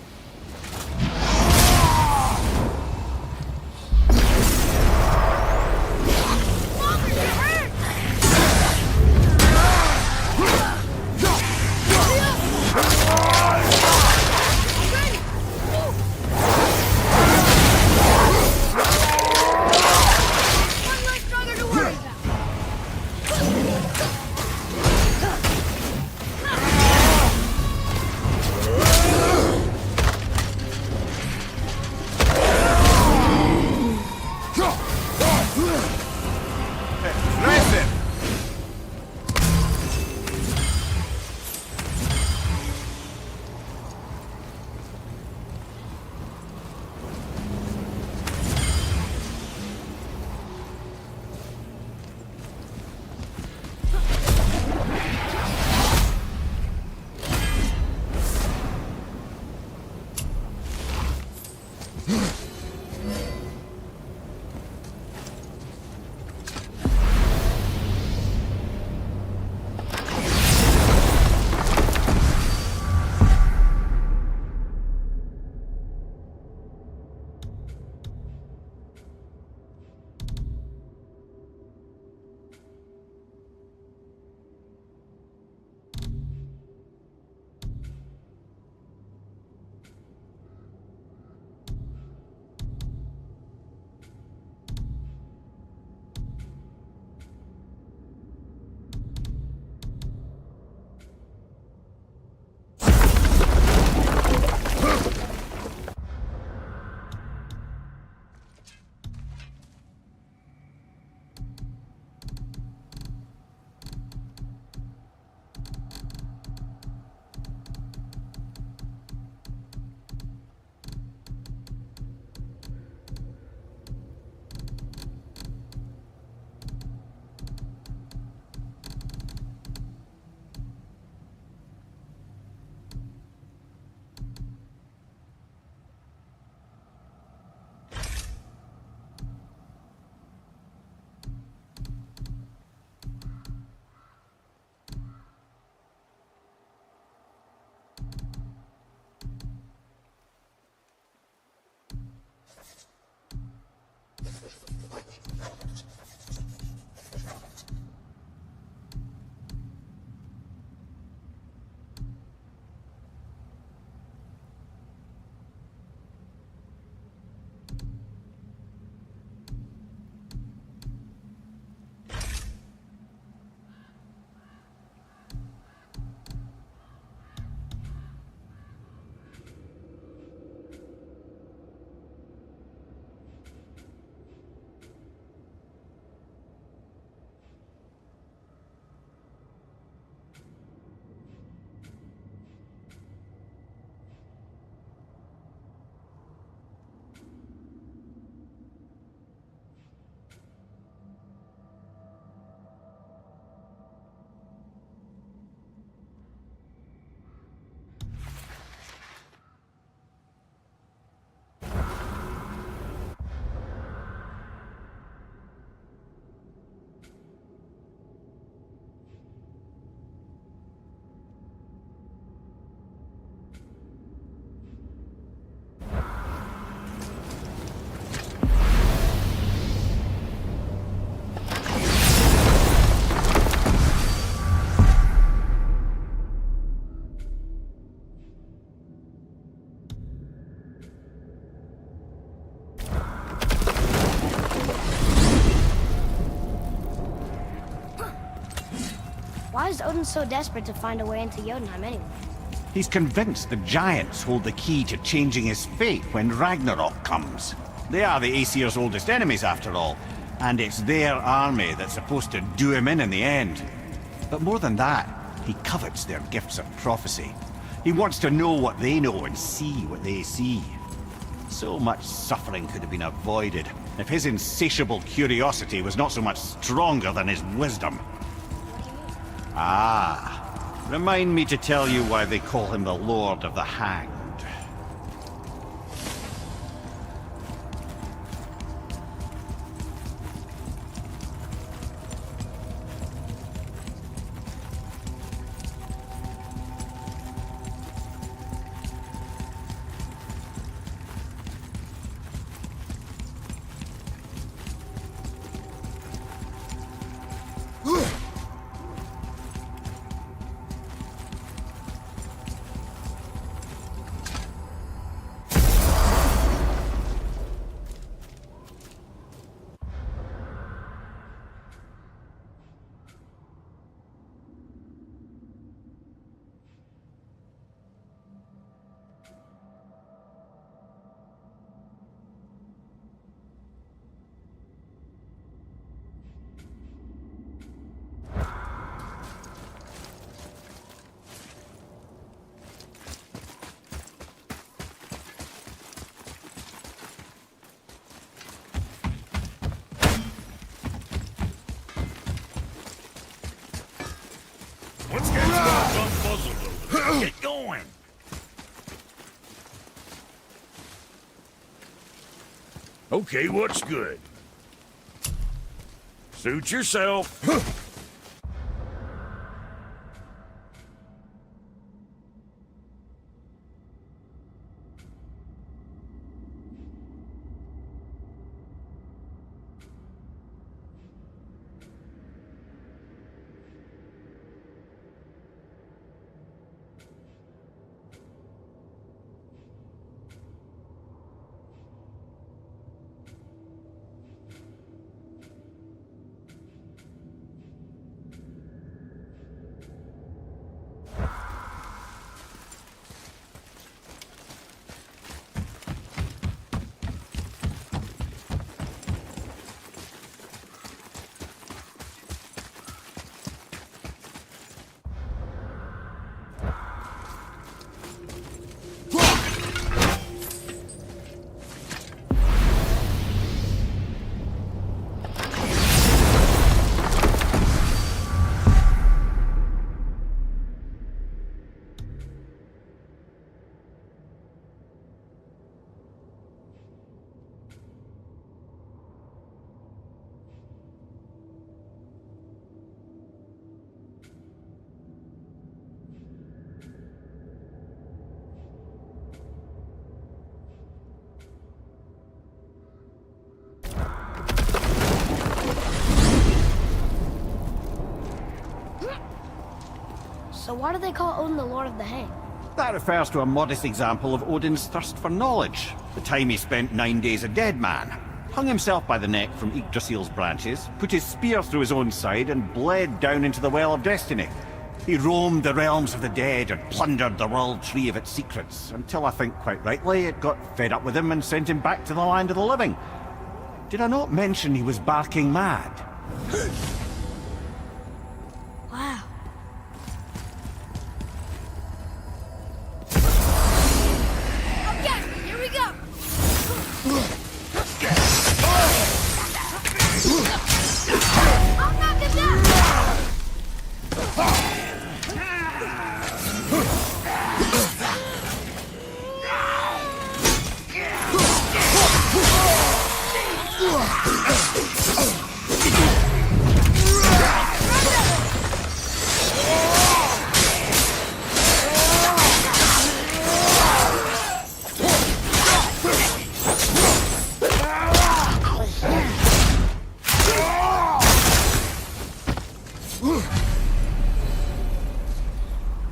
is Odin so desperate to find a way into Jotunheim anyway? He's convinced the giants hold the key to changing his fate when Ragnarok comes. They are the Aesir's oldest enemies, after all, and it's their army that's supposed to do him in the end. But more than that, he covets their gifts of prophecy. He wants to know what they know and see what they see. So much suffering could have been avoided if his insatiable curiosity was not so much stronger than his wisdom. Ah, remind me to tell you why they call him the Lord of the Hanged. Let's get unpuzzled over. Get going. Okay, what's good? Suit yourself. So why do they call Odin the Lord of the Hang? That refers to a modest example of Odin's thirst for knowledge. The time he spent 9 days a dead man. Hung himself by the neck from Yggdrasil's branches, put his spear through his own side, and bled down into the Well of Destiny. He roamed the realms of the dead and plundered the World Tree of its secrets, until I think quite rightly it got fed up with him and sent him back to the land of the living. Did I not mention he was barking mad? Wow. Okay, here we go! I'll knock him down!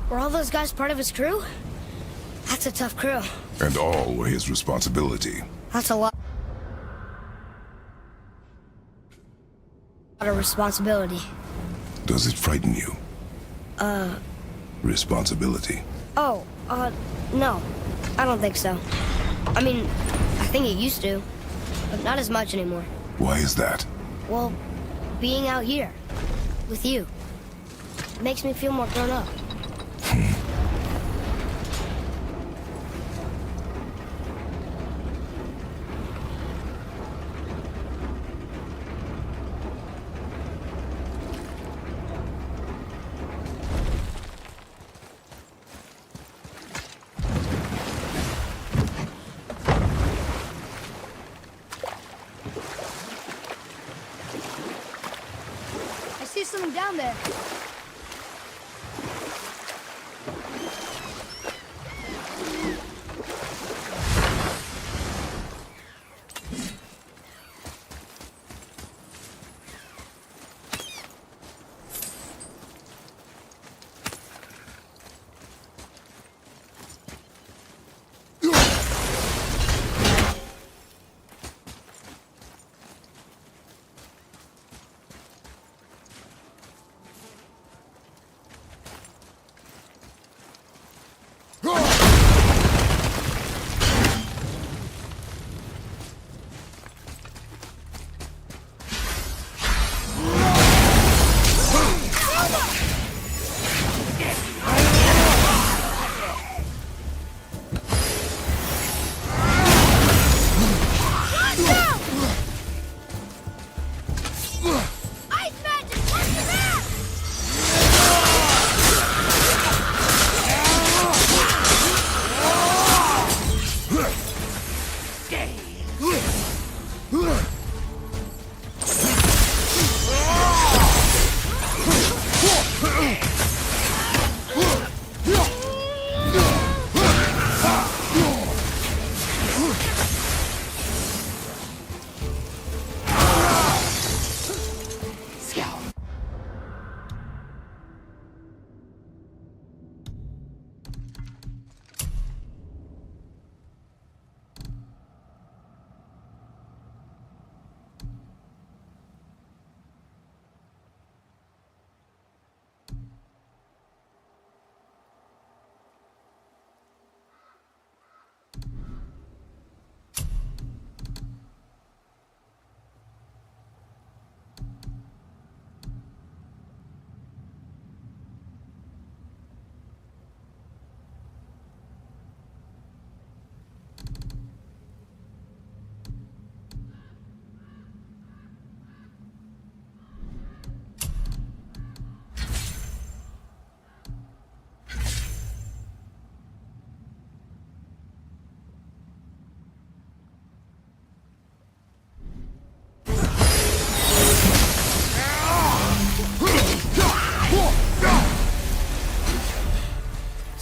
Were all those guys part of his crew? That's a tough crew. And all were his responsibility. That's a lot of responsibility. Does it frighten you? Responsibility. Oh, no. I don't think so. I mean, I think it used to, but not as much anymore. Why is that? Well, being out here, with you, makes me feel more grown up. I see something down there.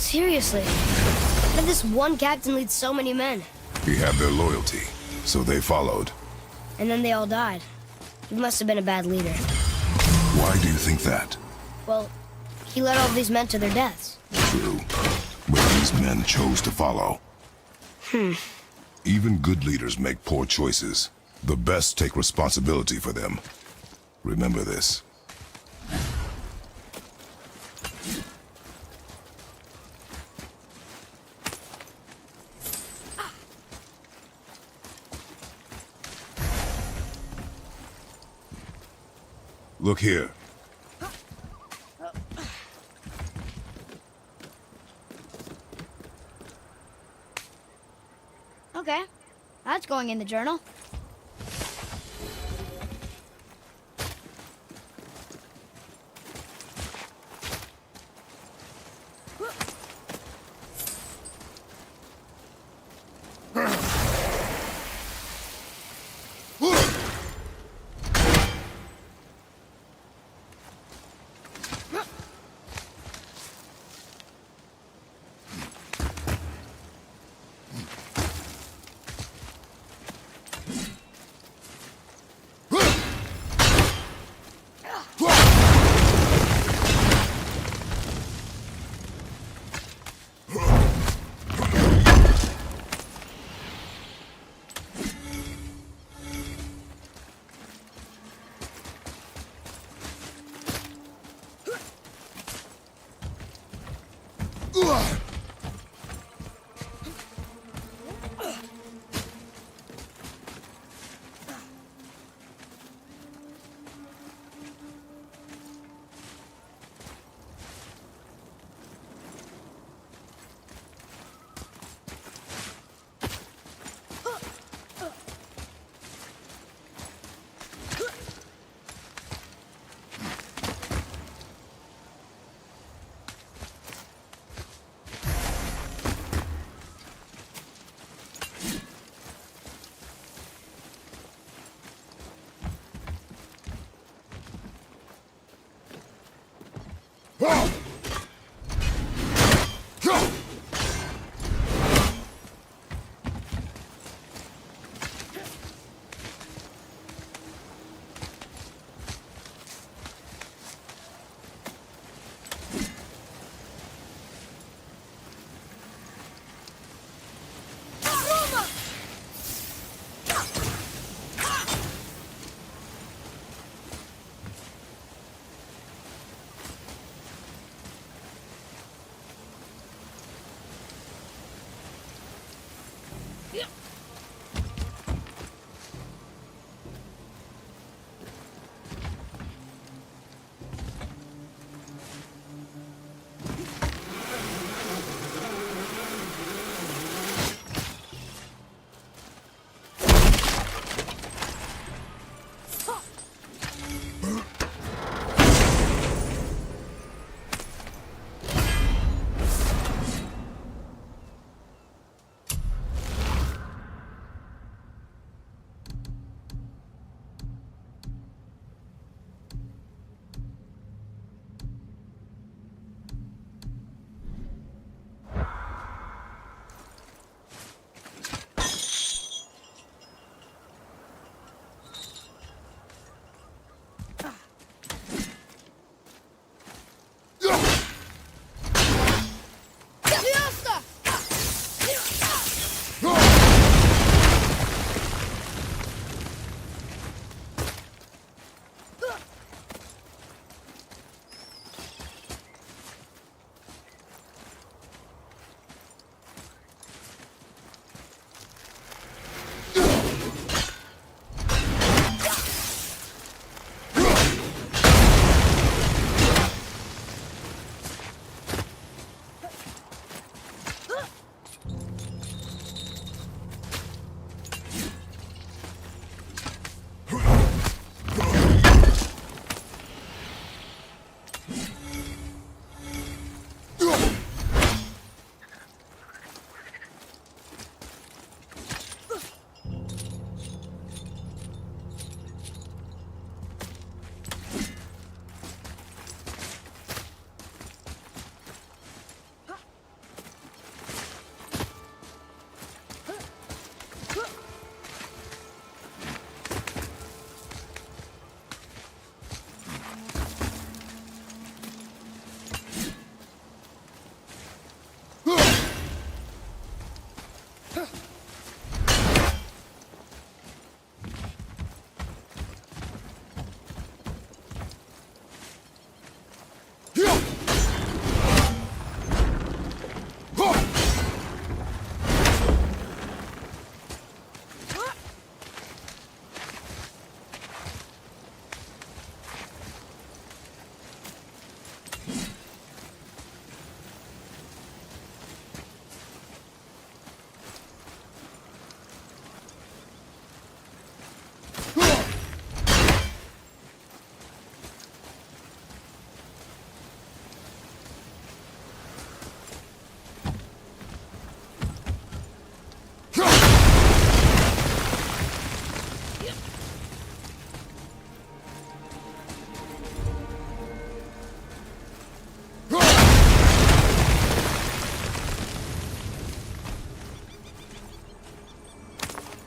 Seriously, how did this one captain lead so many men? He had their loyalty, so they followed. And then they all died. He must have been a bad leader. Why do you think that? Well, he led all these men to their deaths. True. But these men chose to follow. Even good leaders make poor choices. The best take responsibility for them. Remember this. Look here. Okay, that's going in the journal.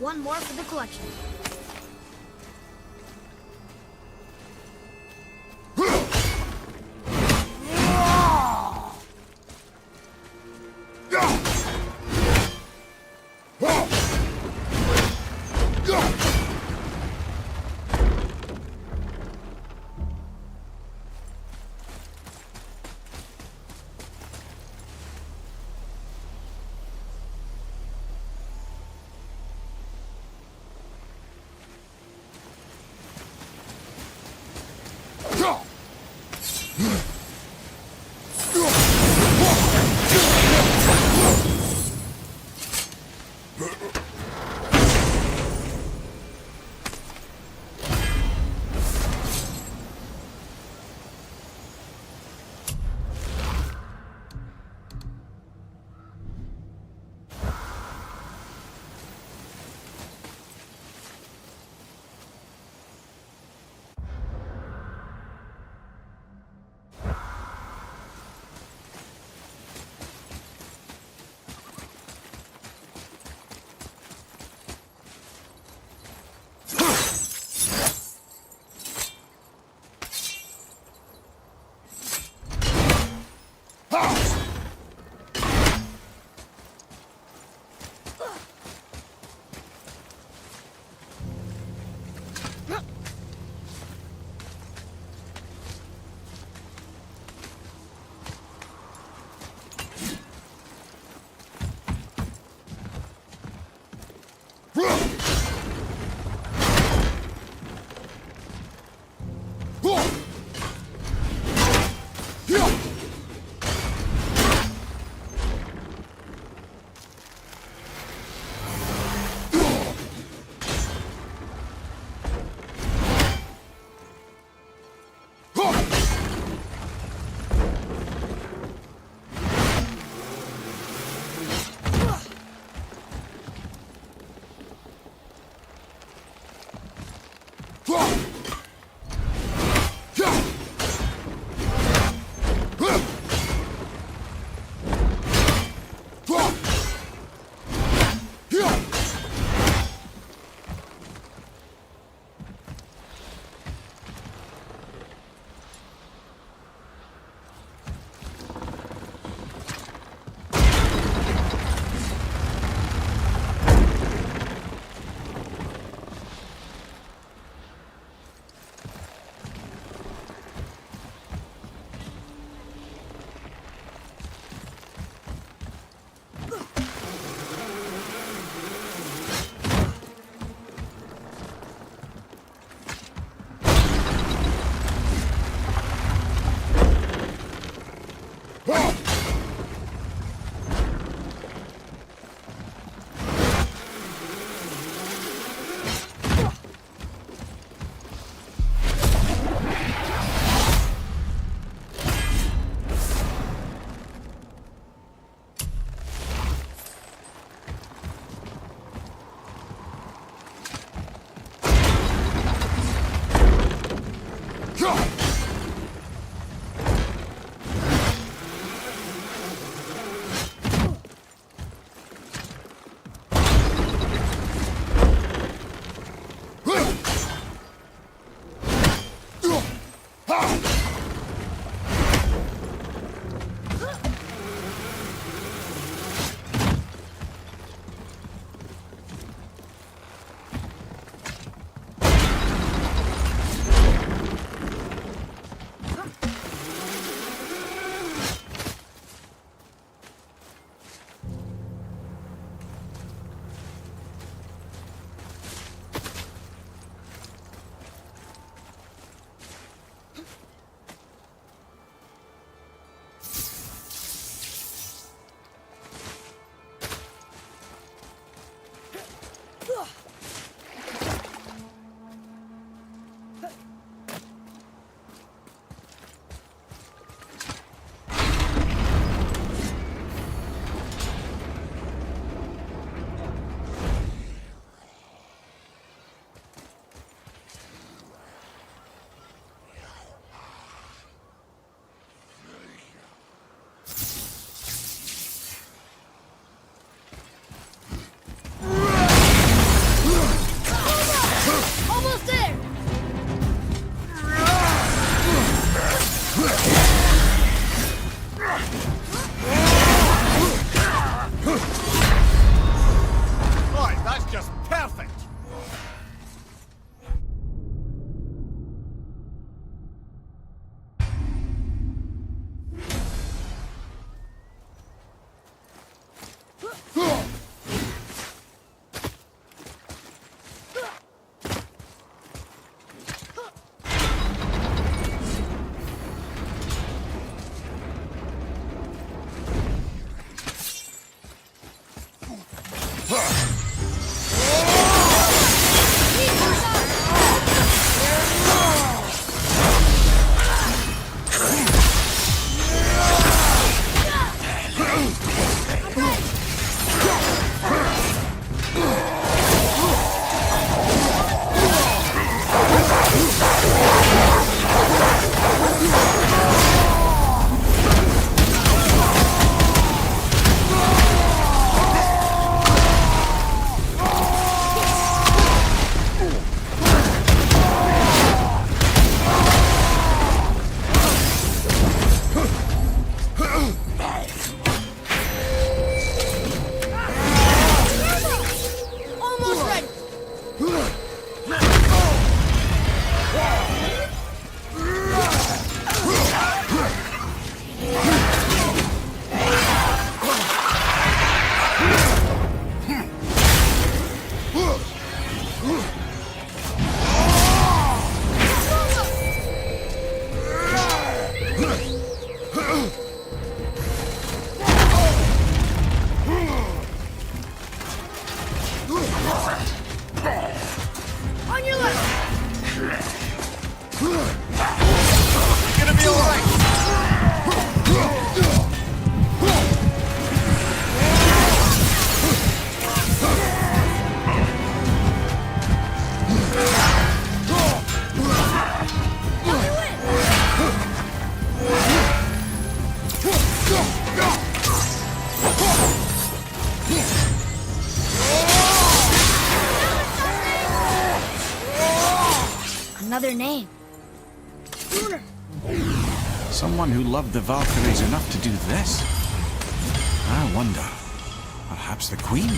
One more for the collection. another name. Someone who loved the Valkyries enough to do this? I wonder. Perhaps the Queen?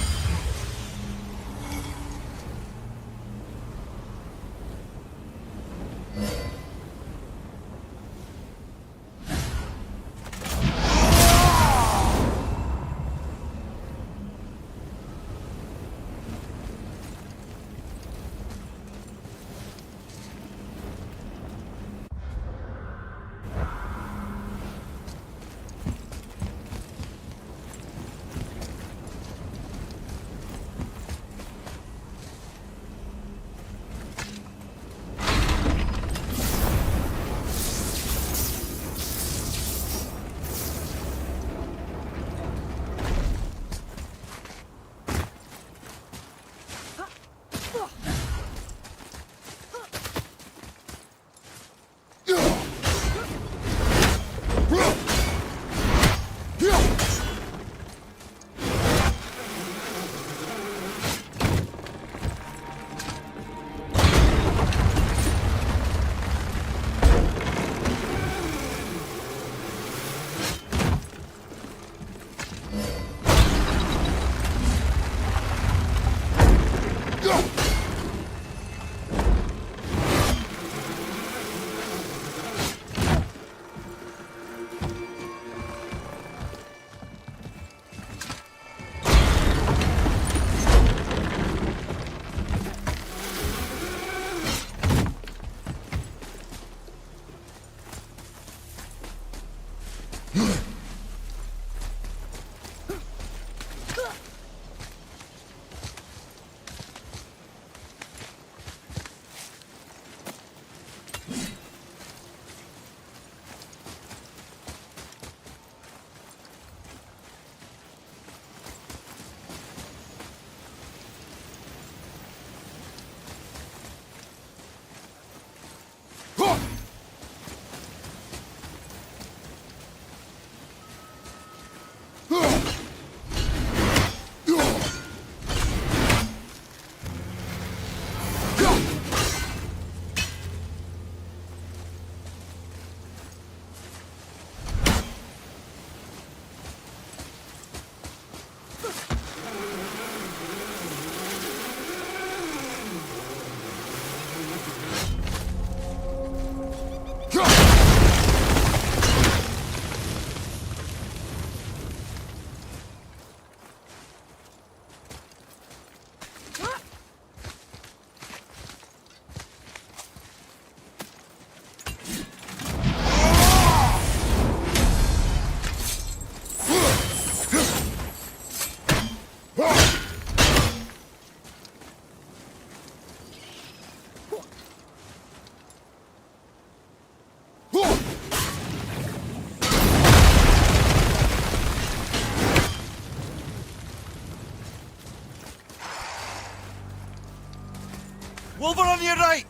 Over on your right!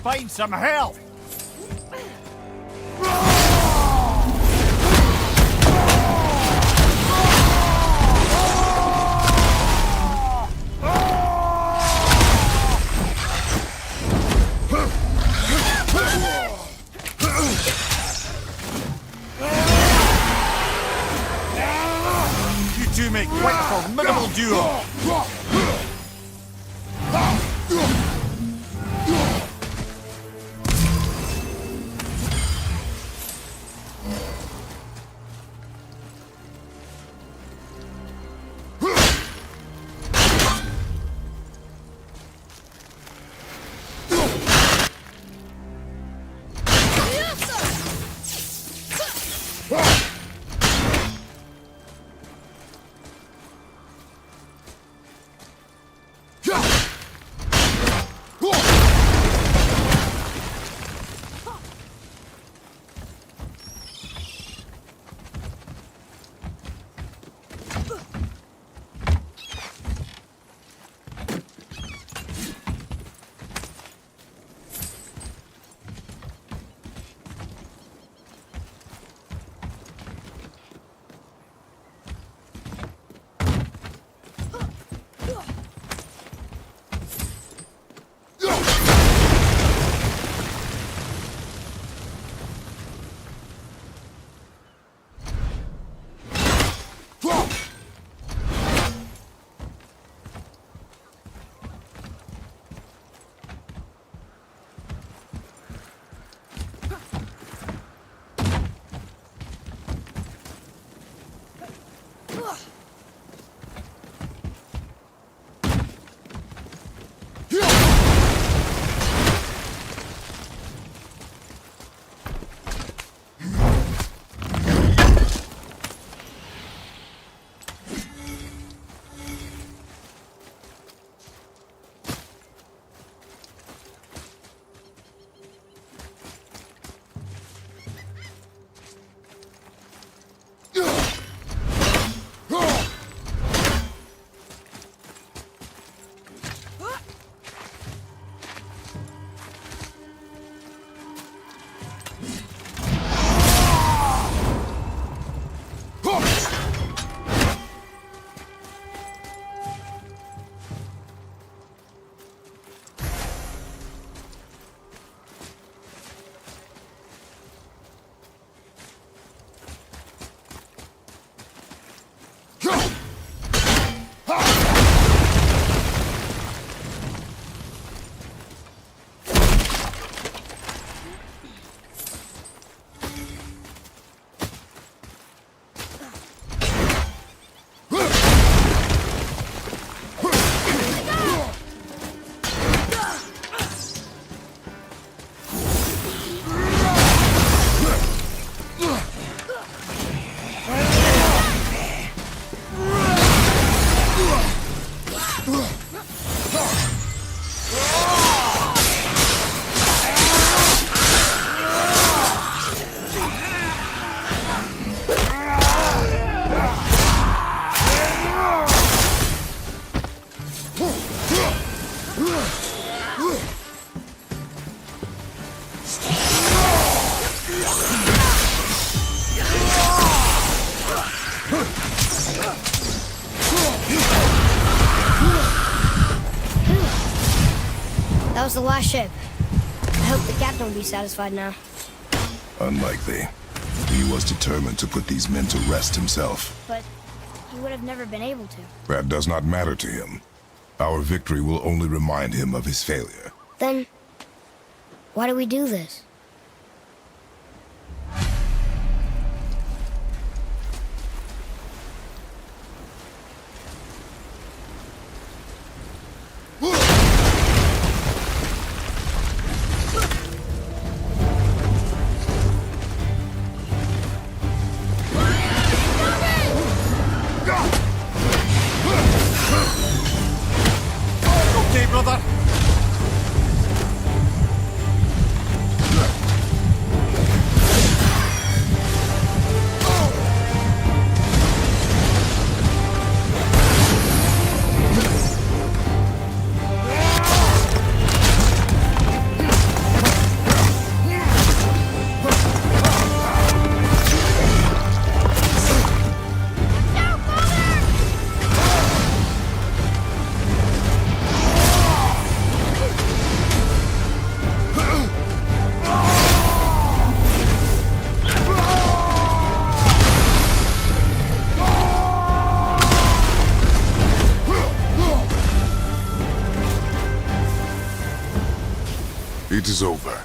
Find some help! You two make quite a formidable duo! was the last ship. I hope the captain will be satisfied now. Unlikely. He was determined to put these men to rest himself. But he would have never been able to. That does not matter to him. Our victory will only remind him of his failure. Then, why do we do this? Okay, brother. It is over.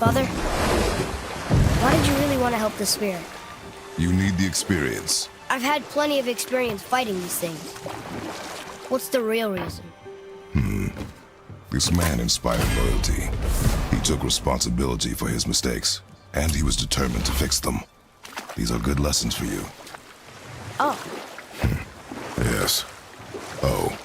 Father, why did you really want to help the spirit? You need the experience. I've had plenty of experience fighting these things. What's the real reason? This man inspired loyalty. He took responsibility for his mistakes, and he was determined to fix them. These are good lessons for you. Oh, Yes. Oh.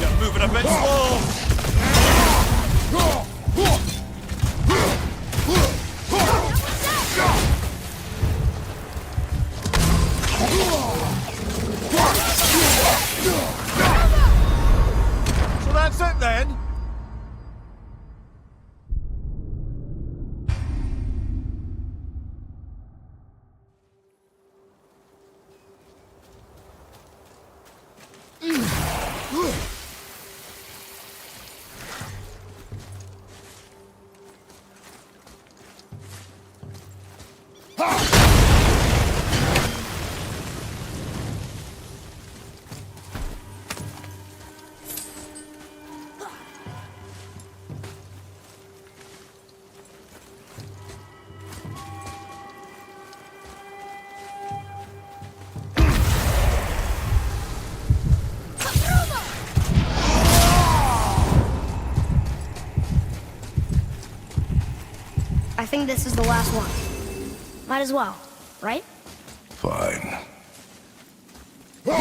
You're moving a bit slow. So that's it then? I think this is the last one. Might as well, right? Fine. No!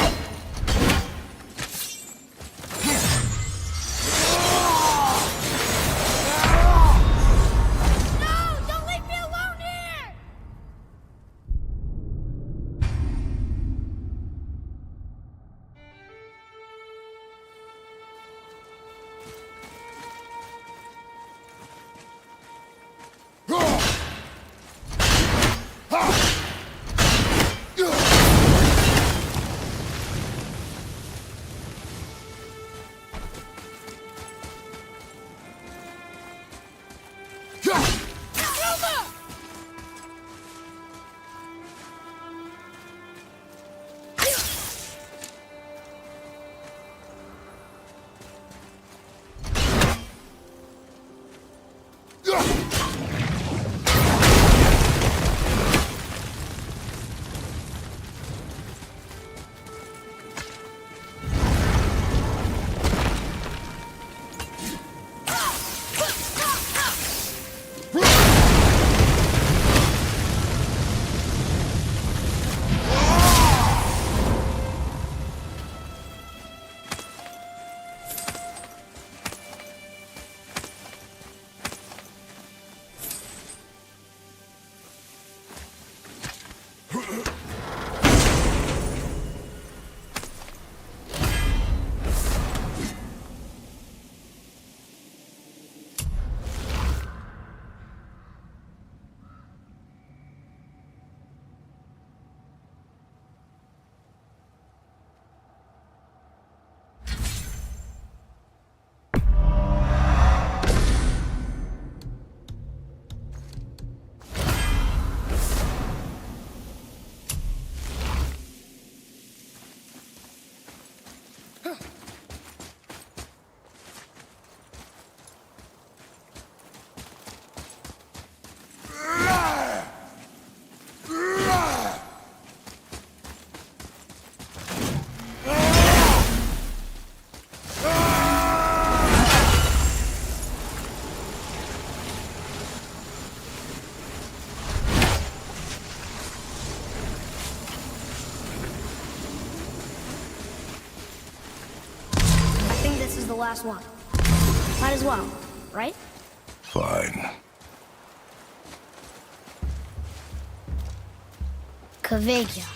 Don't leave me alone here! The last one. Might as well, right? Fine. Kavegya.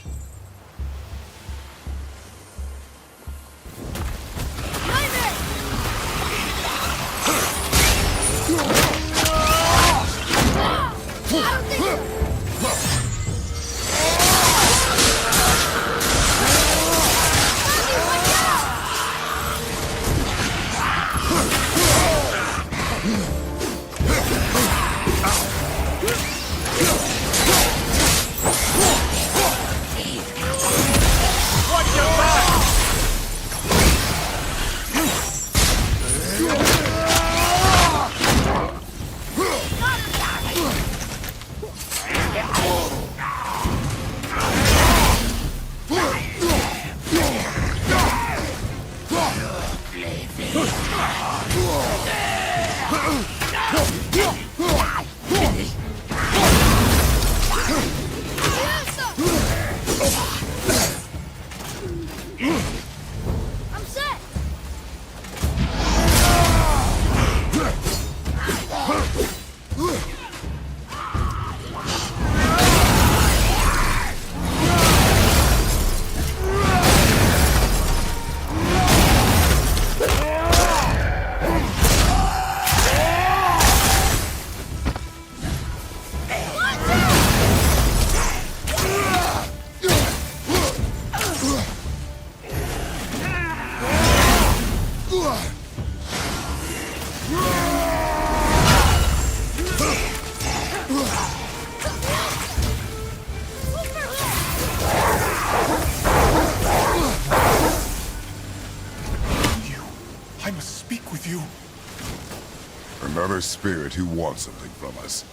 Another spirit who wants something from us.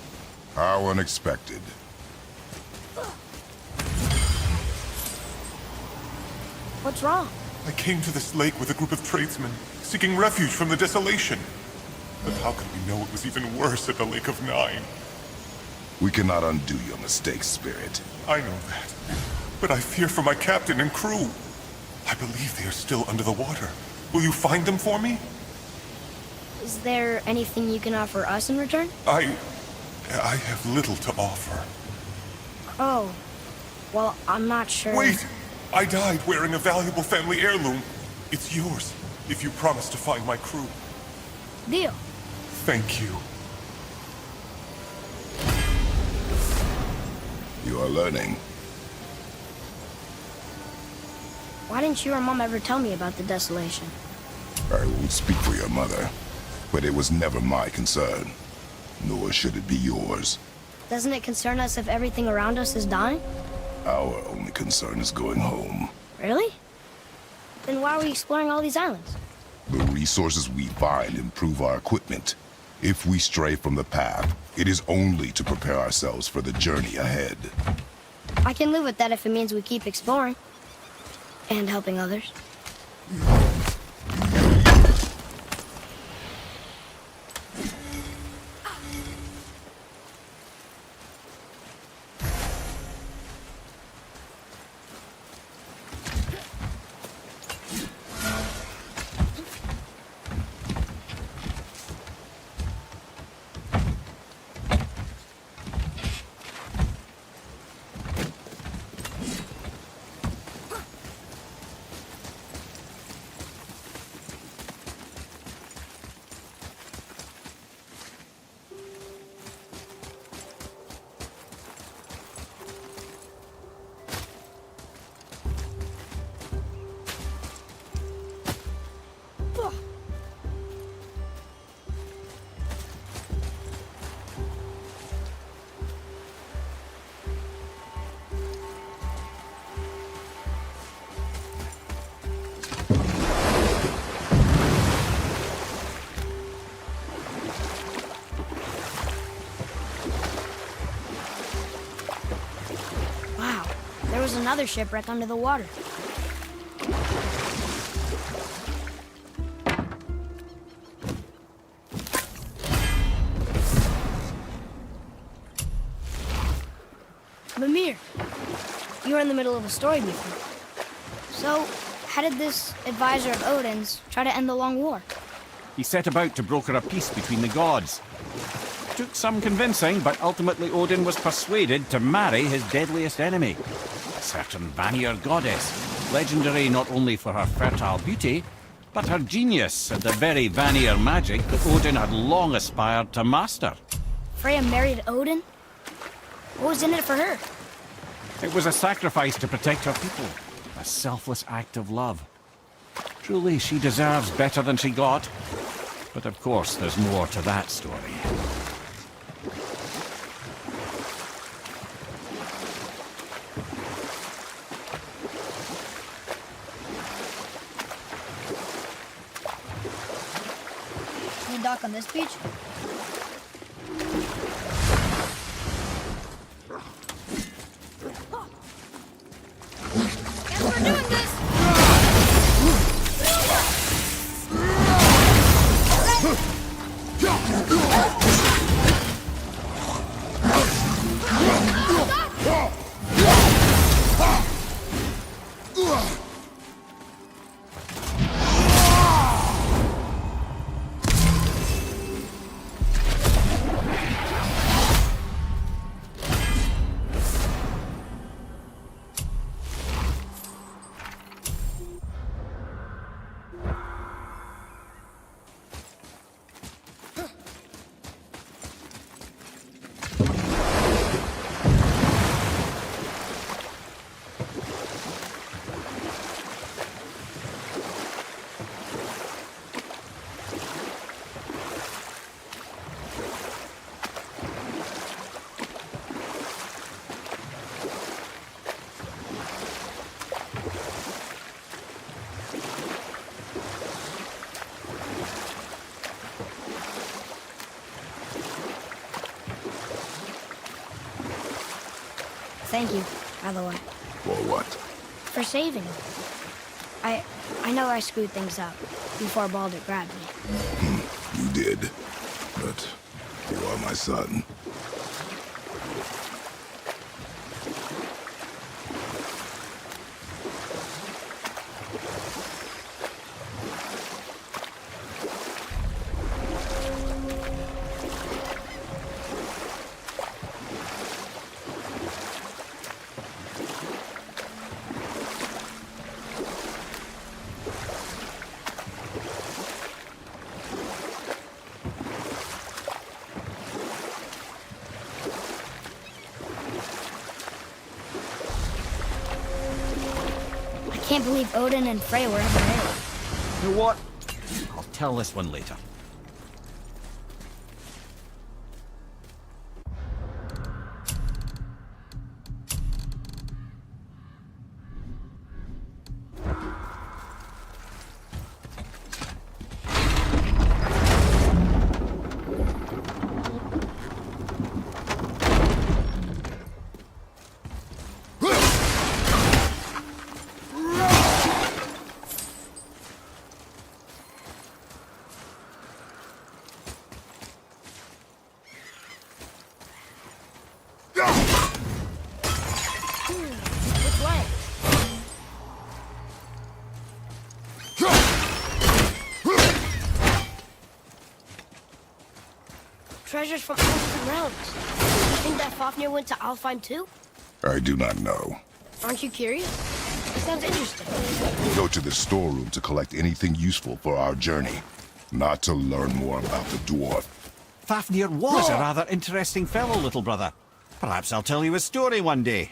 How unexpected. What's wrong? I came to this lake with a group of tradesmen, seeking refuge from the desolation. But how could we know it was even worse at the Lake of Nine? We cannot undo your mistakes, Spirit. I know that. But I fear for my captain and crew. I believe they are still under the water. Will you find them for me? Is there anything you can offer us in return? I have little to offer. Oh. Well, I'm not sure. Wait! I died wearing a valuable family heirloom. It's yours, if you promise to find my crew. Deal. Thank you. You are learning. Why didn't you or Mom ever tell me about the desolation? I won't speak for your mother, but it was never my concern. Nor should it be yours. Doesn't it concern us if everything around us is dying? Our only concern is going home. Really? Then why are we exploring all these islands? The resources we find improve our equipment. If we stray from the path, it is only to prepare ourselves for the journey ahead. I can live with that if it means we keep exploring. And helping others. There was another shipwreck under the water. Mimir, you were in the middle of a story before. So, how did this advisor of Odin's try to end the long war? He set about to broker a peace between the gods. Took some convincing, but ultimately Odin was persuaded to marry his deadliest enemy, a certain Vanir goddess, legendary not only for her fertile beauty, but her genius and the very Vanir magic that Odin had long aspired to master. Freya married Odin? What was in it for her? It was a sacrifice to protect her people, a selfless act of love. Truly, she deserves better than she got. But of course, there's more to that story. Can you dock on this beach? Guess we're doing this! Thank you, by the way. For what? For saving me. I know I screwed things up before Baldur grabbed me. You did. But you are my son. can't believe Odin and Freya were ever married. You know what? I'll tell this one later. Which way? Treasures from Alfheim realms. You think that Fafnir went to Alfheim too? I do not know. Aren't you curious? It sounds interesting. Go to the storeroom to collect anything useful for our journey, not to learn more about the dwarf. Fafnir was a rather interesting fellow, little brother. Perhaps I'll tell you a story one day.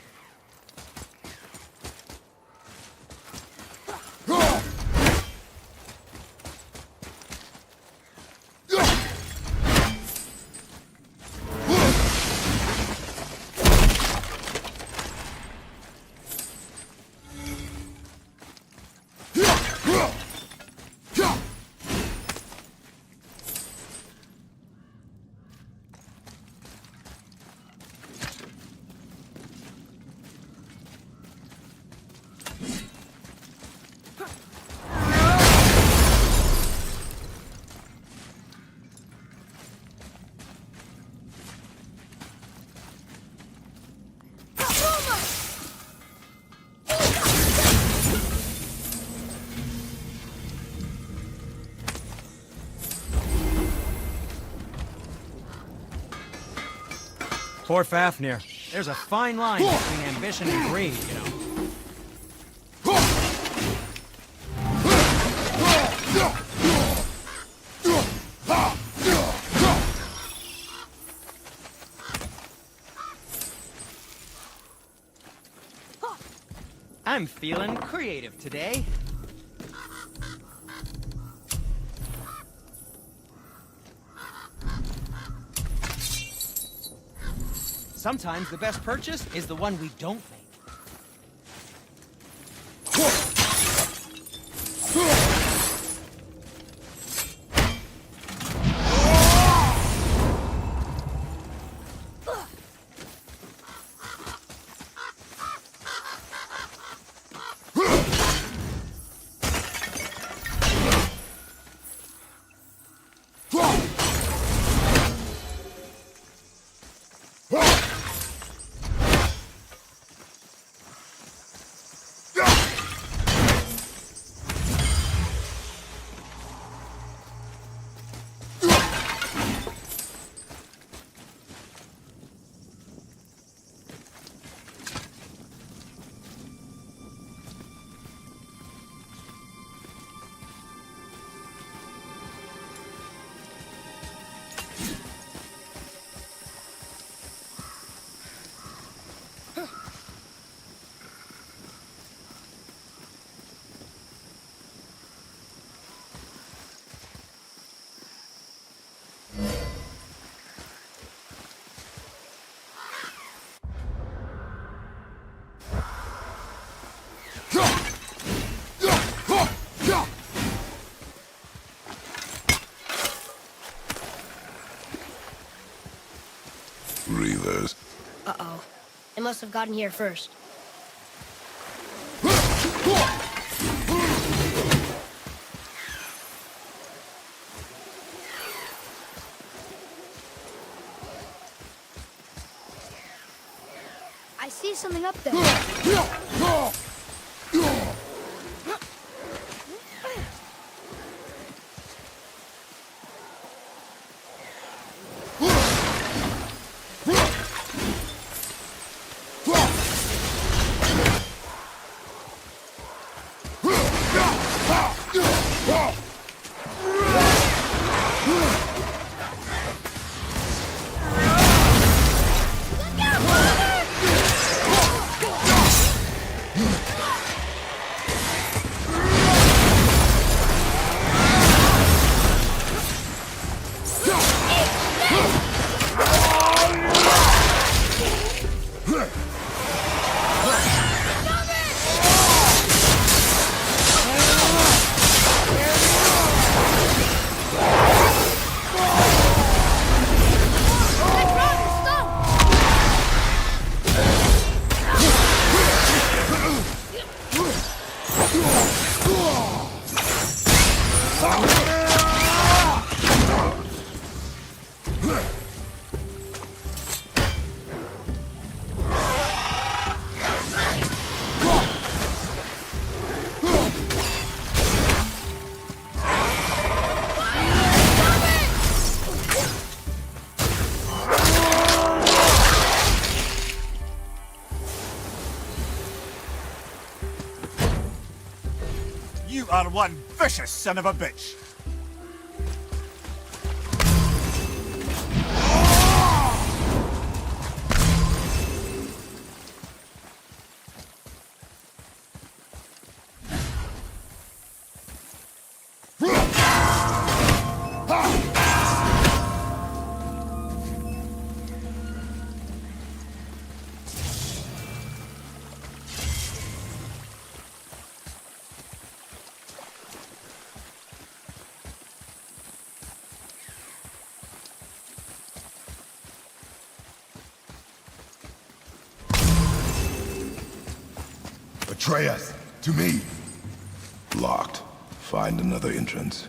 Poor Fafnir. There's a fine line between ambition and greed, you know. I'm feeling creative today. Sometimes the best purchase is the one we don't make. Reavers. Uh-oh. They must have gotten here first. I see something up there. You are one vicious son of a bitch. Atreus, to me. Locked. Find another entrance.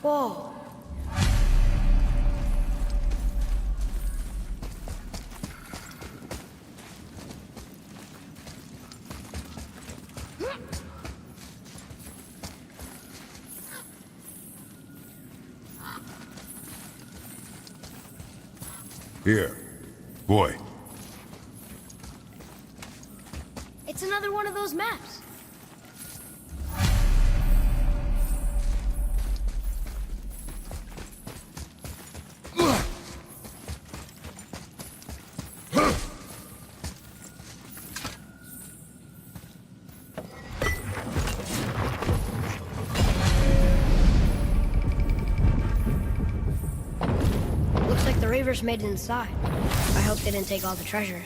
Whoa. Here. Boy. It's another one of those maps. Looks like the Reavers made it inside. I hope they didn't take all the treasure.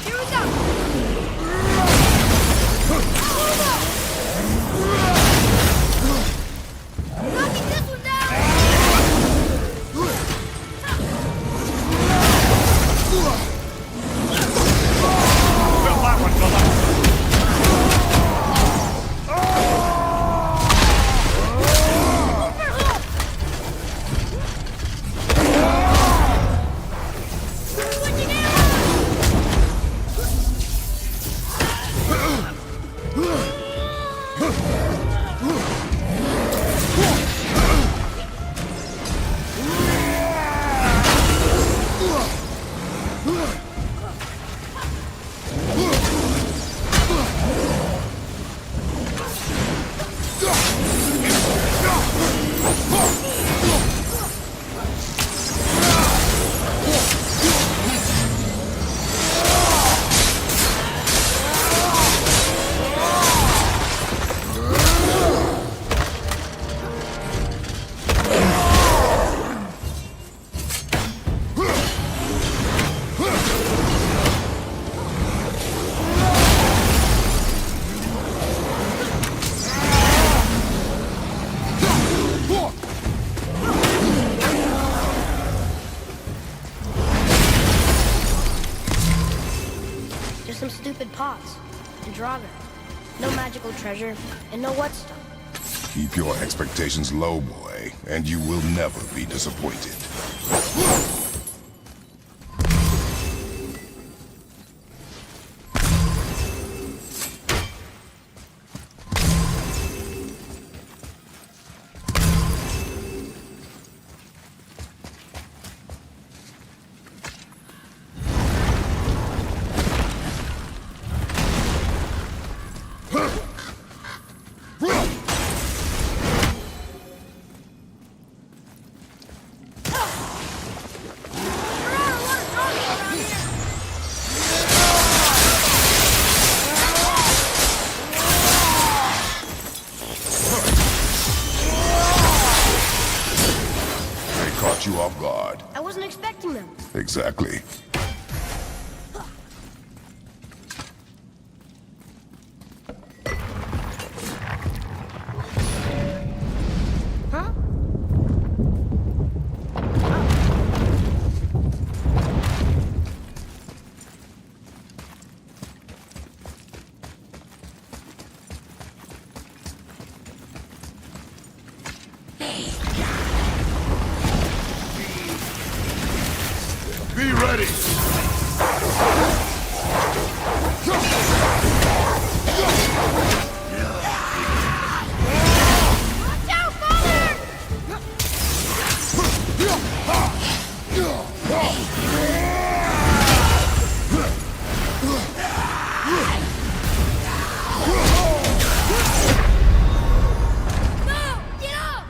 Here we go! Knocking this one down! Draugr. No magical treasure, and no whetstone. Keep your expectations low, boy, and you will never be disappointed. You off guard. I wasn't expecting them. Exactly. Huh? Be ready! Watch out, Father! No! Get up!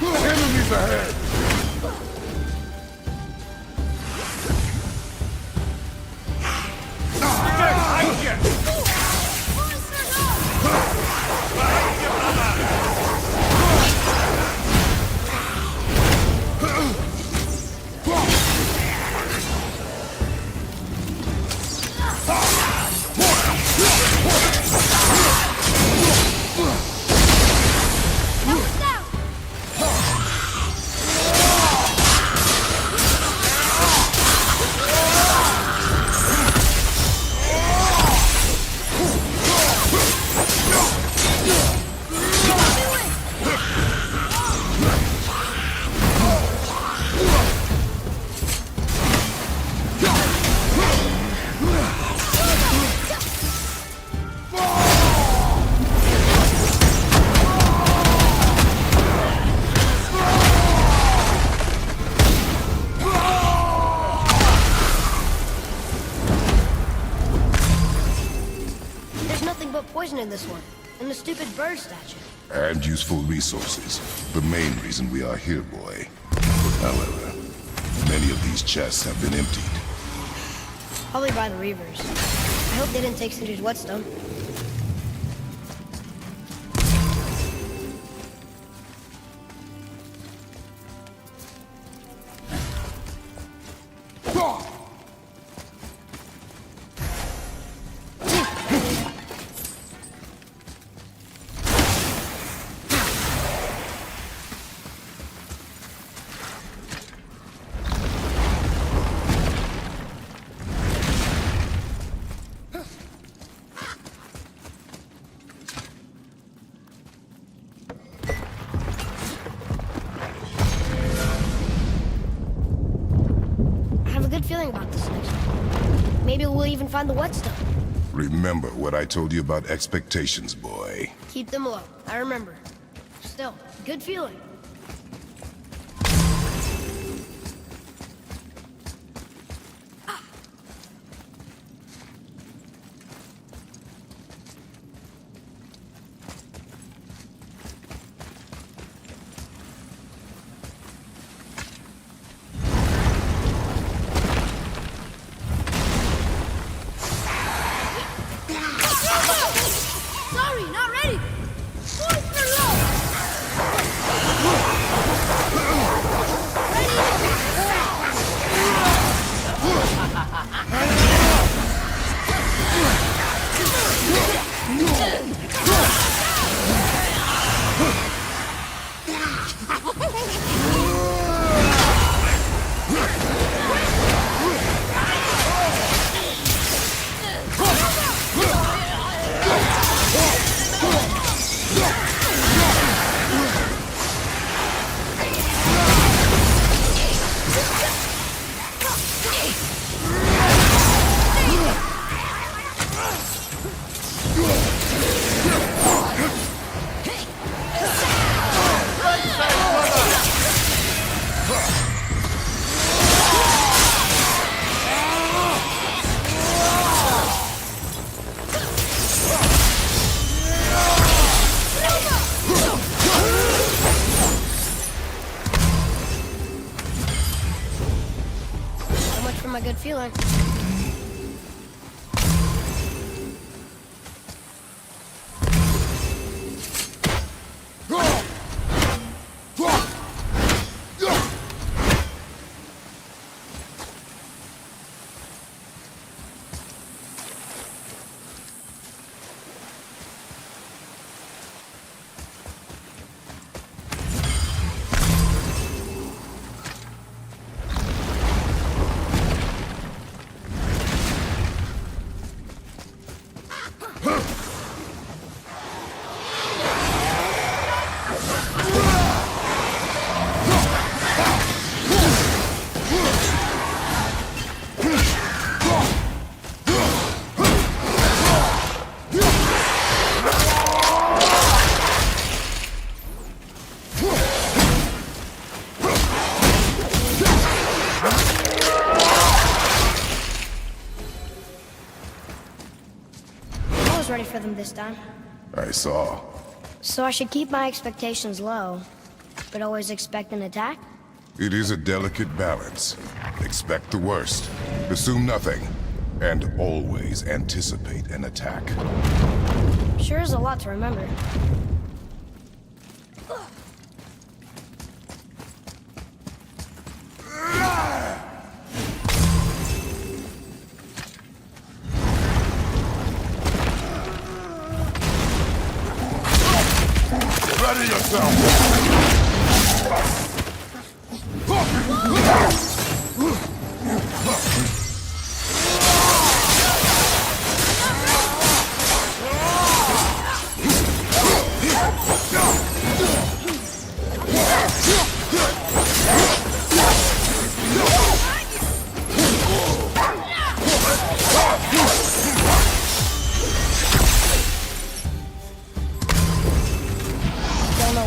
Enemies ahead! Poison in this one, and the stupid bird statue. And useful resources. The main reason we are here, boy. However, many of these chests have been emptied. Probably by the Reavers. I hope they didn't take Sindri's whetstone. Feeling about this next one. Maybe we'll even find the whetstone. Remember what I told you about expectations, boy. Keep them low. I remember. Still, good feeling. Sorry, not ready. Boys for love. feeling. Ready for them this time. I saw. So I should keep my expectations low, but always expect an attack? It is a delicate balance. Expect the worst, assume nothing, and always anticipate an attack. Sure is a lot to remember. Ready yourself!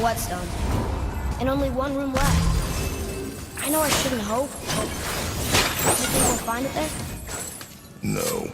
Whetstone. And only one room left. I know I shouldn't hope, but you think we'll find it there? No.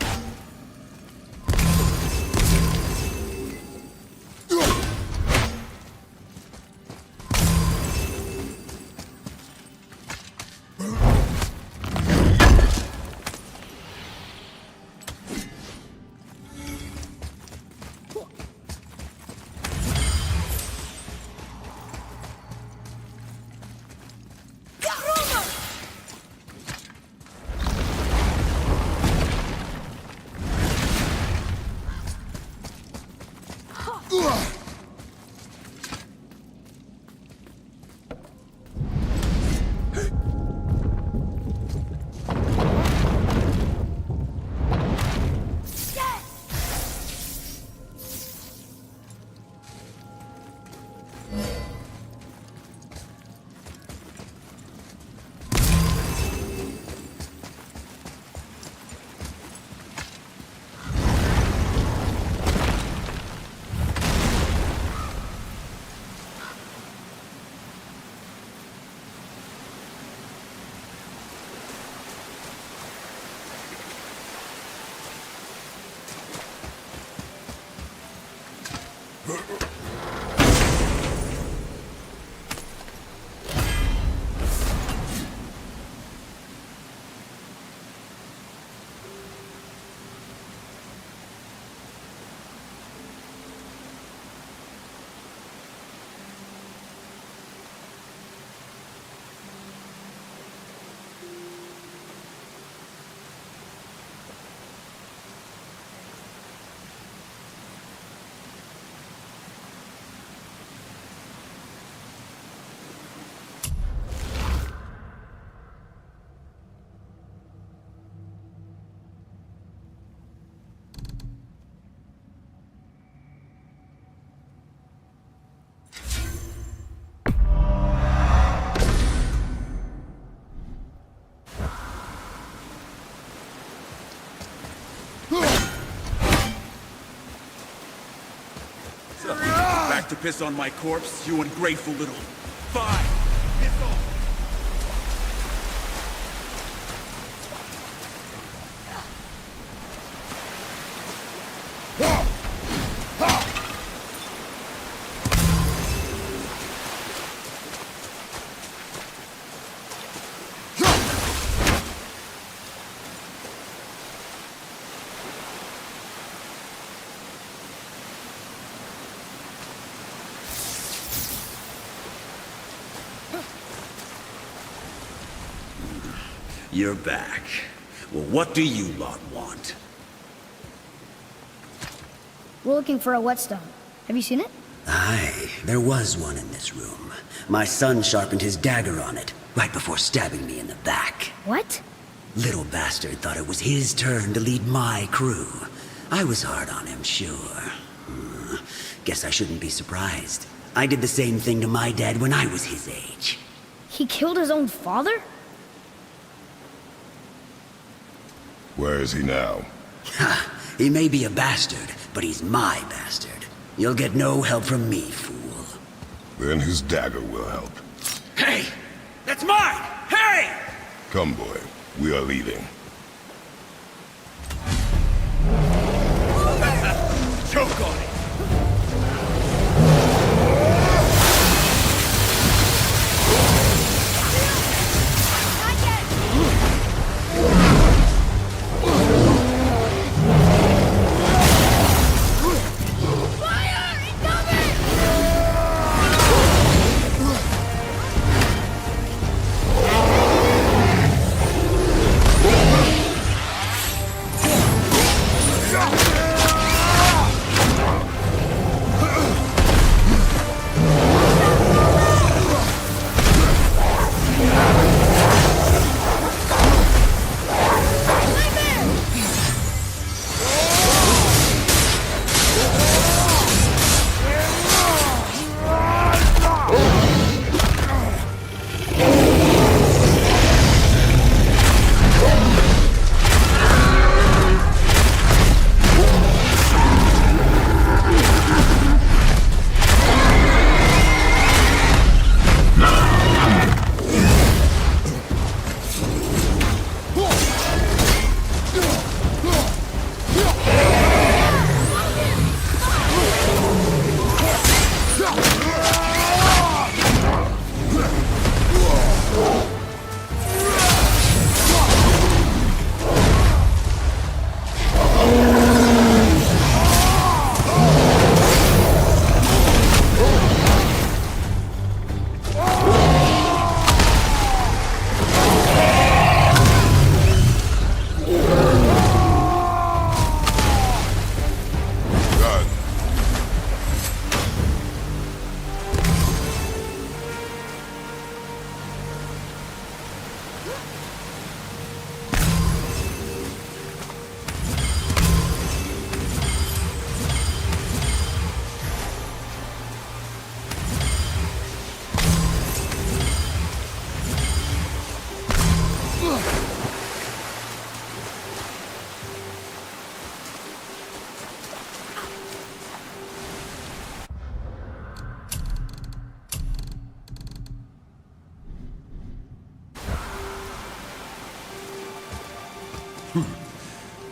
To piss on my corpse, you ungrateful little... Fine! Piss off! You're back. Well, what do you lot want? We're looking for a whetstone. Have you seen it? Aye, there was one in this room. My son sharpened his dagger on it, right before stabbing me in the back. What? Little bastard thought it was his turn to lead my crew. I was hard on him, sure. Guess I shouldn't be surprised. I did the same thing to my dad when I was his age. He killed his own father? Where is he now? Ha! He may be a bastard, but he's my bastard. You'll get no help from me, fool. Then his dagger will help. Hey! That's mine! Hey! Come, boy. We are leaving. Choke on it!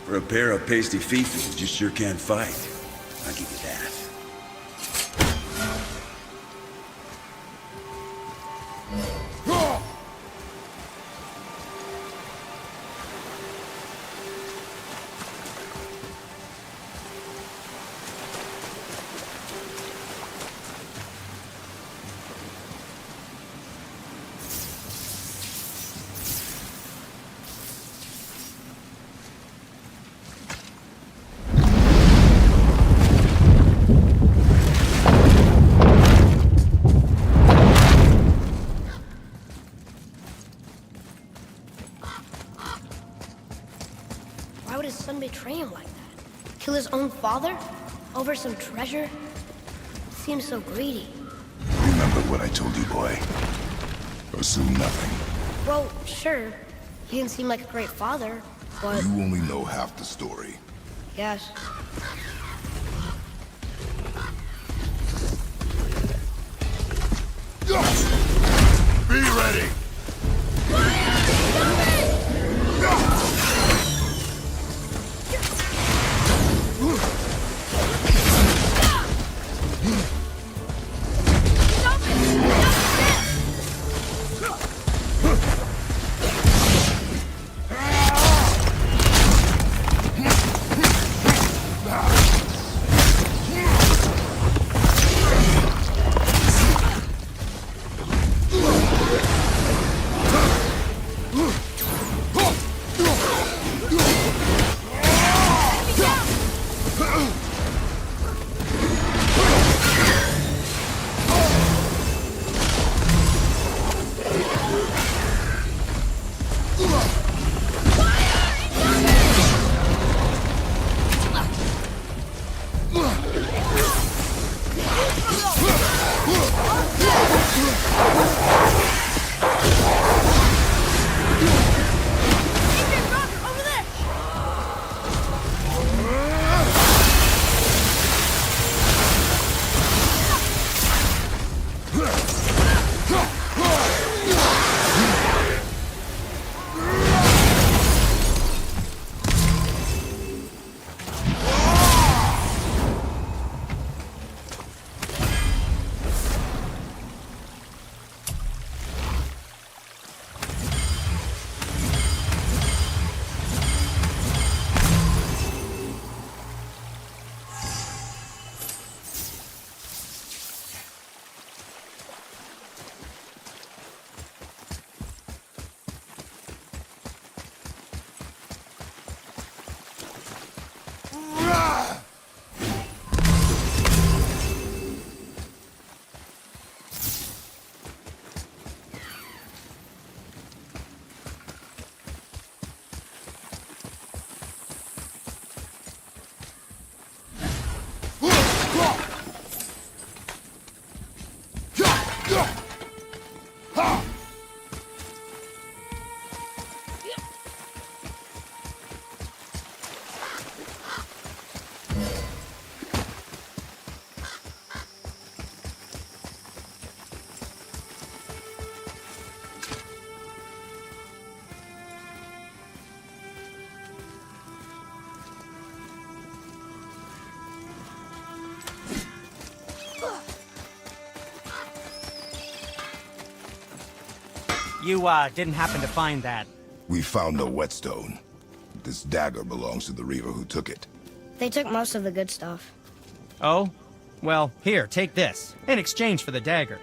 For a pair of pasty fiefs, you sure can fight. I'll give you that. Why would his son betray him like that? Kill his own father? Over some treasure? Seems so greedy. Remember what I told you, boy. Assume nothing. Well, sure. He didn't seem like a great father, but... You only know half the story. Yes. Be ready! you, didn't happen to find that. We found no whetstone. This dagger belongs to the reaver who took it. They took most of the good stuff. Oh? Well, here, take this, in exchange for the dagger.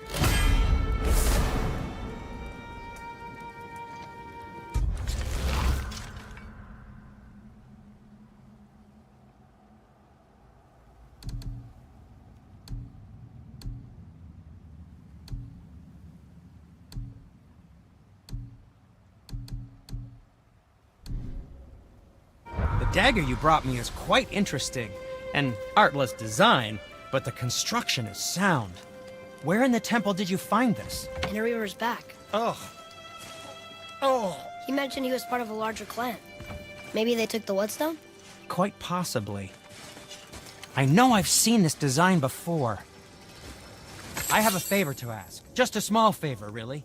The dagger you brought me is quite interesting. An artless design, but the construction is sound. Where in the temple did you find this? In a reaver's back. Oh. Oh. He mentioned he was part of a larger clan. Maybe they took the whetstone? Quite possibly. I know I've seen this design before. I have a favor to ask. Just a small favor, really.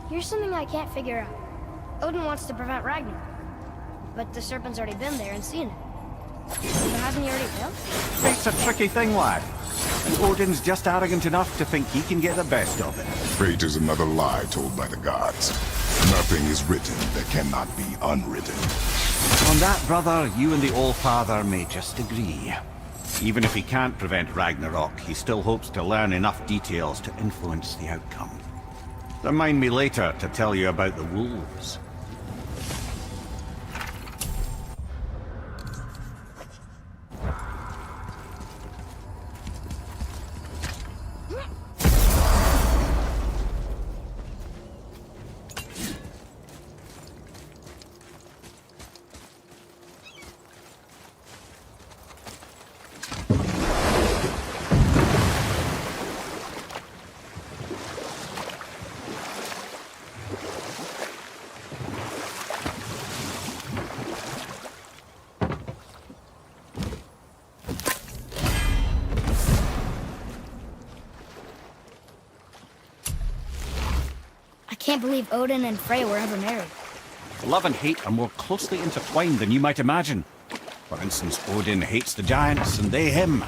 Here's something I can't figure out. Odin wants to prevent Ragnarok, but the serpent's already been there and seen it. So hasn't he already failed? It's a tricky thing, lad. And Odin's just arrogant enough to think he can get the best of it. Fate is another lie told by the gods. Nothing is written that cannot be unwritten. On that, brother, you and the All-Father may just agree. Even if he can't prevent Ragnarok, he still hopes to learn enough details to influence the outcome. Remind me later to tell you about the wolves. I can't believe Odin and Frey were ever married. Love and hate are more closely intertwined than you might imagine. For instance, Odin hates the giants and they him.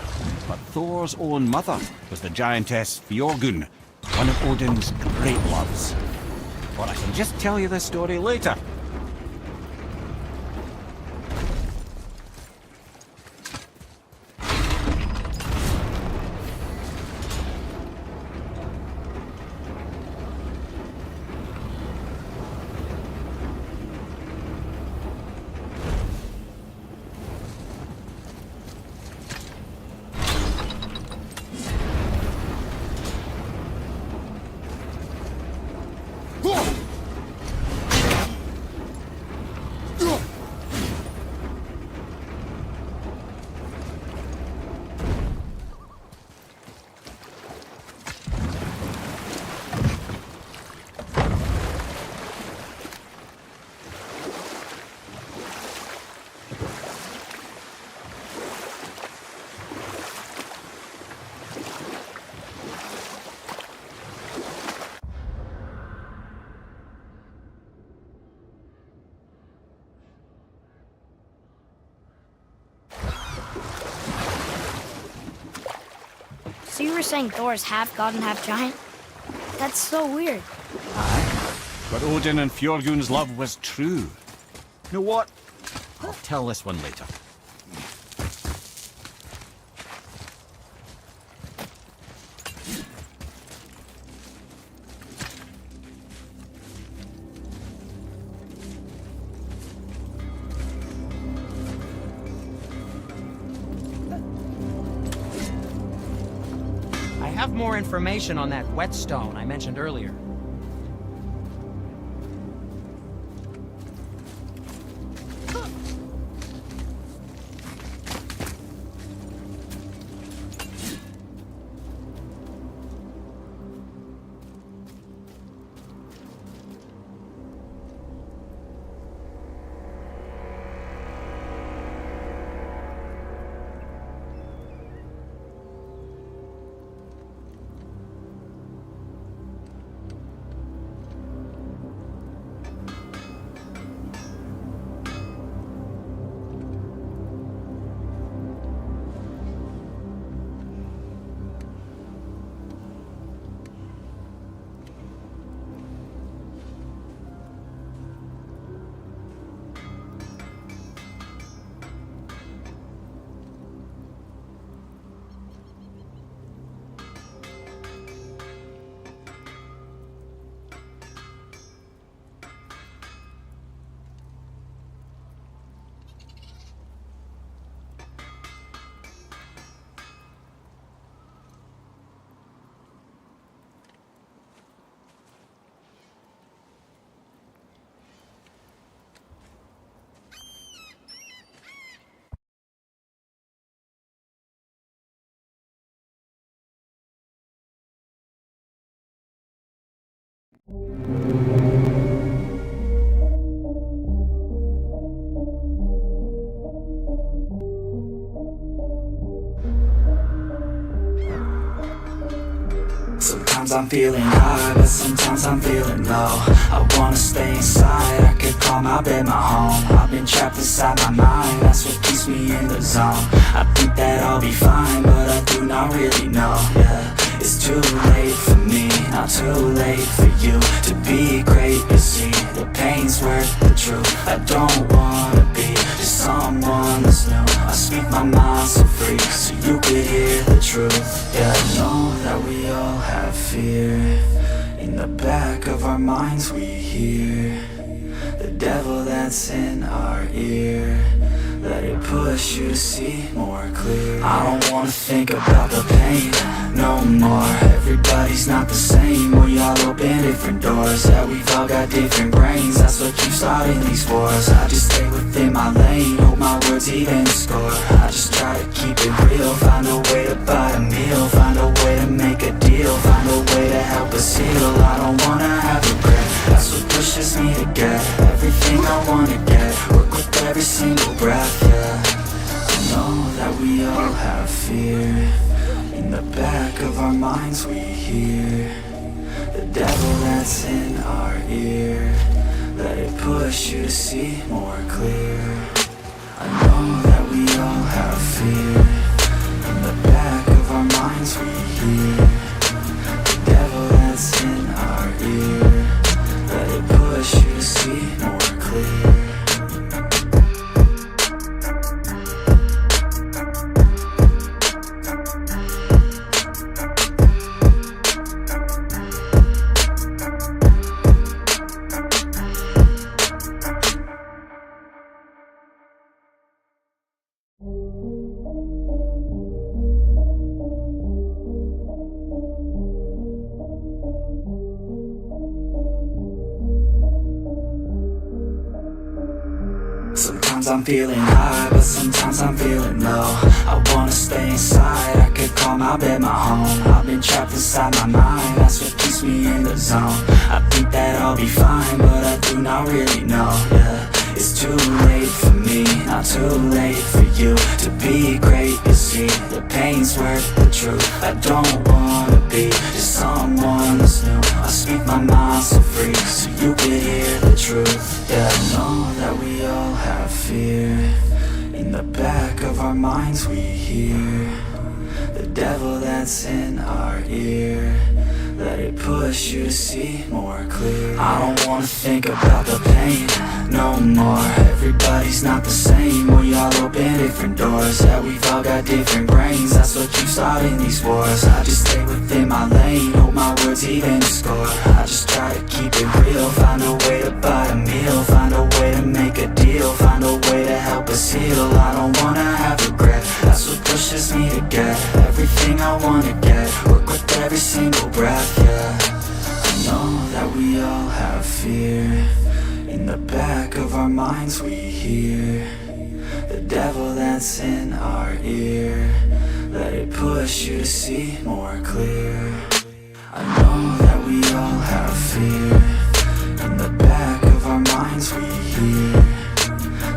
But Thor's own mother was the giantess Fjorgun, one of Odin's great loves. Or I can just tell you this story later. So you were saying Thor is half god and half giant? That's so weird. Aye, but Odin and Fjordgun's love was true. You know what? I'll tell this one later. I have more information on that whetstone I mentioned earlier. Sometimes I'm feeling high, but sometimes I'm feeling low. I wanna stay inside, I could call my bed my home. I've been trapped inside my mind, that's what keeps me in the zone. I think that I'll be fine, but I do not really know, yeah. It's too late for me, not too late for you to be great, you see. The pain's worth the truth. I don't wanna be just someone that's new. I speak my mind so free, so you could hear the truth. Yeah, I know that we all have fear. In the back of our minds we hear the devil that's in our ear. Let it push you to see more clear. I don't wanna think about the pain no more. Everybody's not the same. We all open different doors. Yeah, we've all got different brains. That's what keeps starting these wars. I just stay within my lane, hope my words even score. I just try to keep it real. Find a way to buy a meal, find a way to make a deal, find a way to help us heal. I don't wanna have regret. That's what pushes me to get everything I wanna get. Work with every single breath, yeah. I know that we all have fear. In the back of our minds we hear the devil that's in our ear. Let it push you to see more clear. I know that we all have fear. In the back of our minds we hear the devil that's in our ear. Let it push you to see more clear. Sometimes I'm feeling high, but sometimes I'm feeling low. I wanna stay inside, I could call my bed my home. I've been trapped inside my mind, that's what keeps me in the zone. I think that I'll be fine, but I do not really know, yeah. It's too late for me, not too late for you to be great, you see. The pain's worth the truth. I don't wanna be just someone that's new. I speak my mind so free, so you could hear the truth. Yeah, I know that we all have fear. In the back of our minds we hear the devil that's in our ear. Let it push you to see more clear. I don't wanna think about the pain no more. Everybody's not the same. We all open different doors. Yeah, we've all got different brains. That's what keeps starting these wars. I just stay within my lane. Hope my words even score. I just try to keep it real. Find a way to buy a meal. Find a way to make a deal. Find a way to help us heal. I don't wanna have regret. That's what pushes me to get everything I wanna get. Work with every single breath, yeah. I know that we all have fear. In the back of our minds we hear the devil that's in our ear. Let it push you to see more clear. I know that we all have fear. In the back of our minds we hear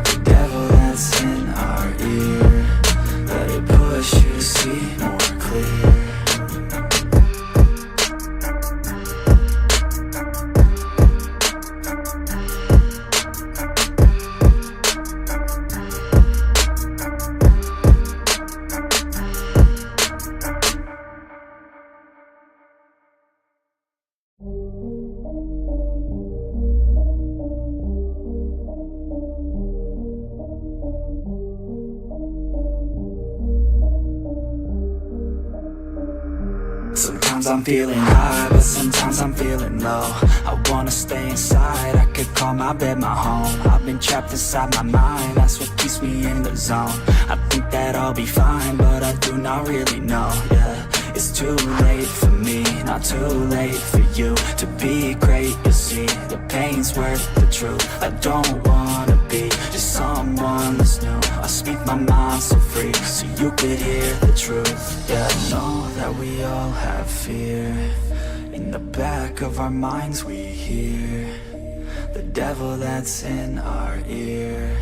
the devil that's in our ear. Let it push you to see more clear. Sometimes I'm feeling high, but sometimes I'm feeling low. I wanna stay inside, I could call my bed my home. I've been trapped inside my mind, that's what keeps me in the zone. I think that I'll be fine, but I do not really know, yeah. It's too late for me, not too late for you. To be great, you'll see, the pain's worth the truth. I don't wanna be just someone that's new. I speak my mind so free, so you could hear the truth. Yeah, I know that we all have fear. In the back of our minds we hear the devil that's in our ear.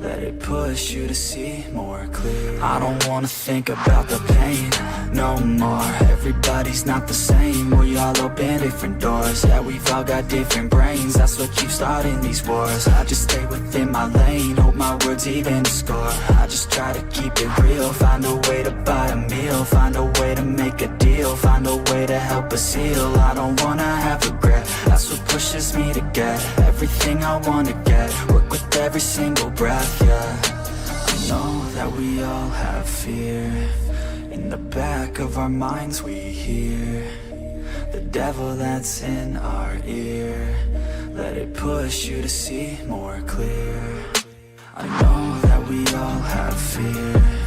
Let it push you to see more clear. I don't wanna think about the pain no more. Everybody's not the same. We all open different doors. Yeah, we've all got different brains. That's what keeps starting these wars. I just stay within my lane. Hope my words even score. I just try to keep it real. Find a way to buy a meal. Find a way to make a deal. Find a way to help us heal. I don't wanna have regret. That's what pushes me to get everything I wanna get. Work with every single breath, yeah. I know that we all have fear. In the back of our minds we hear the devil that's in our ear. Let it push you to see more clear. I know that we all have fear.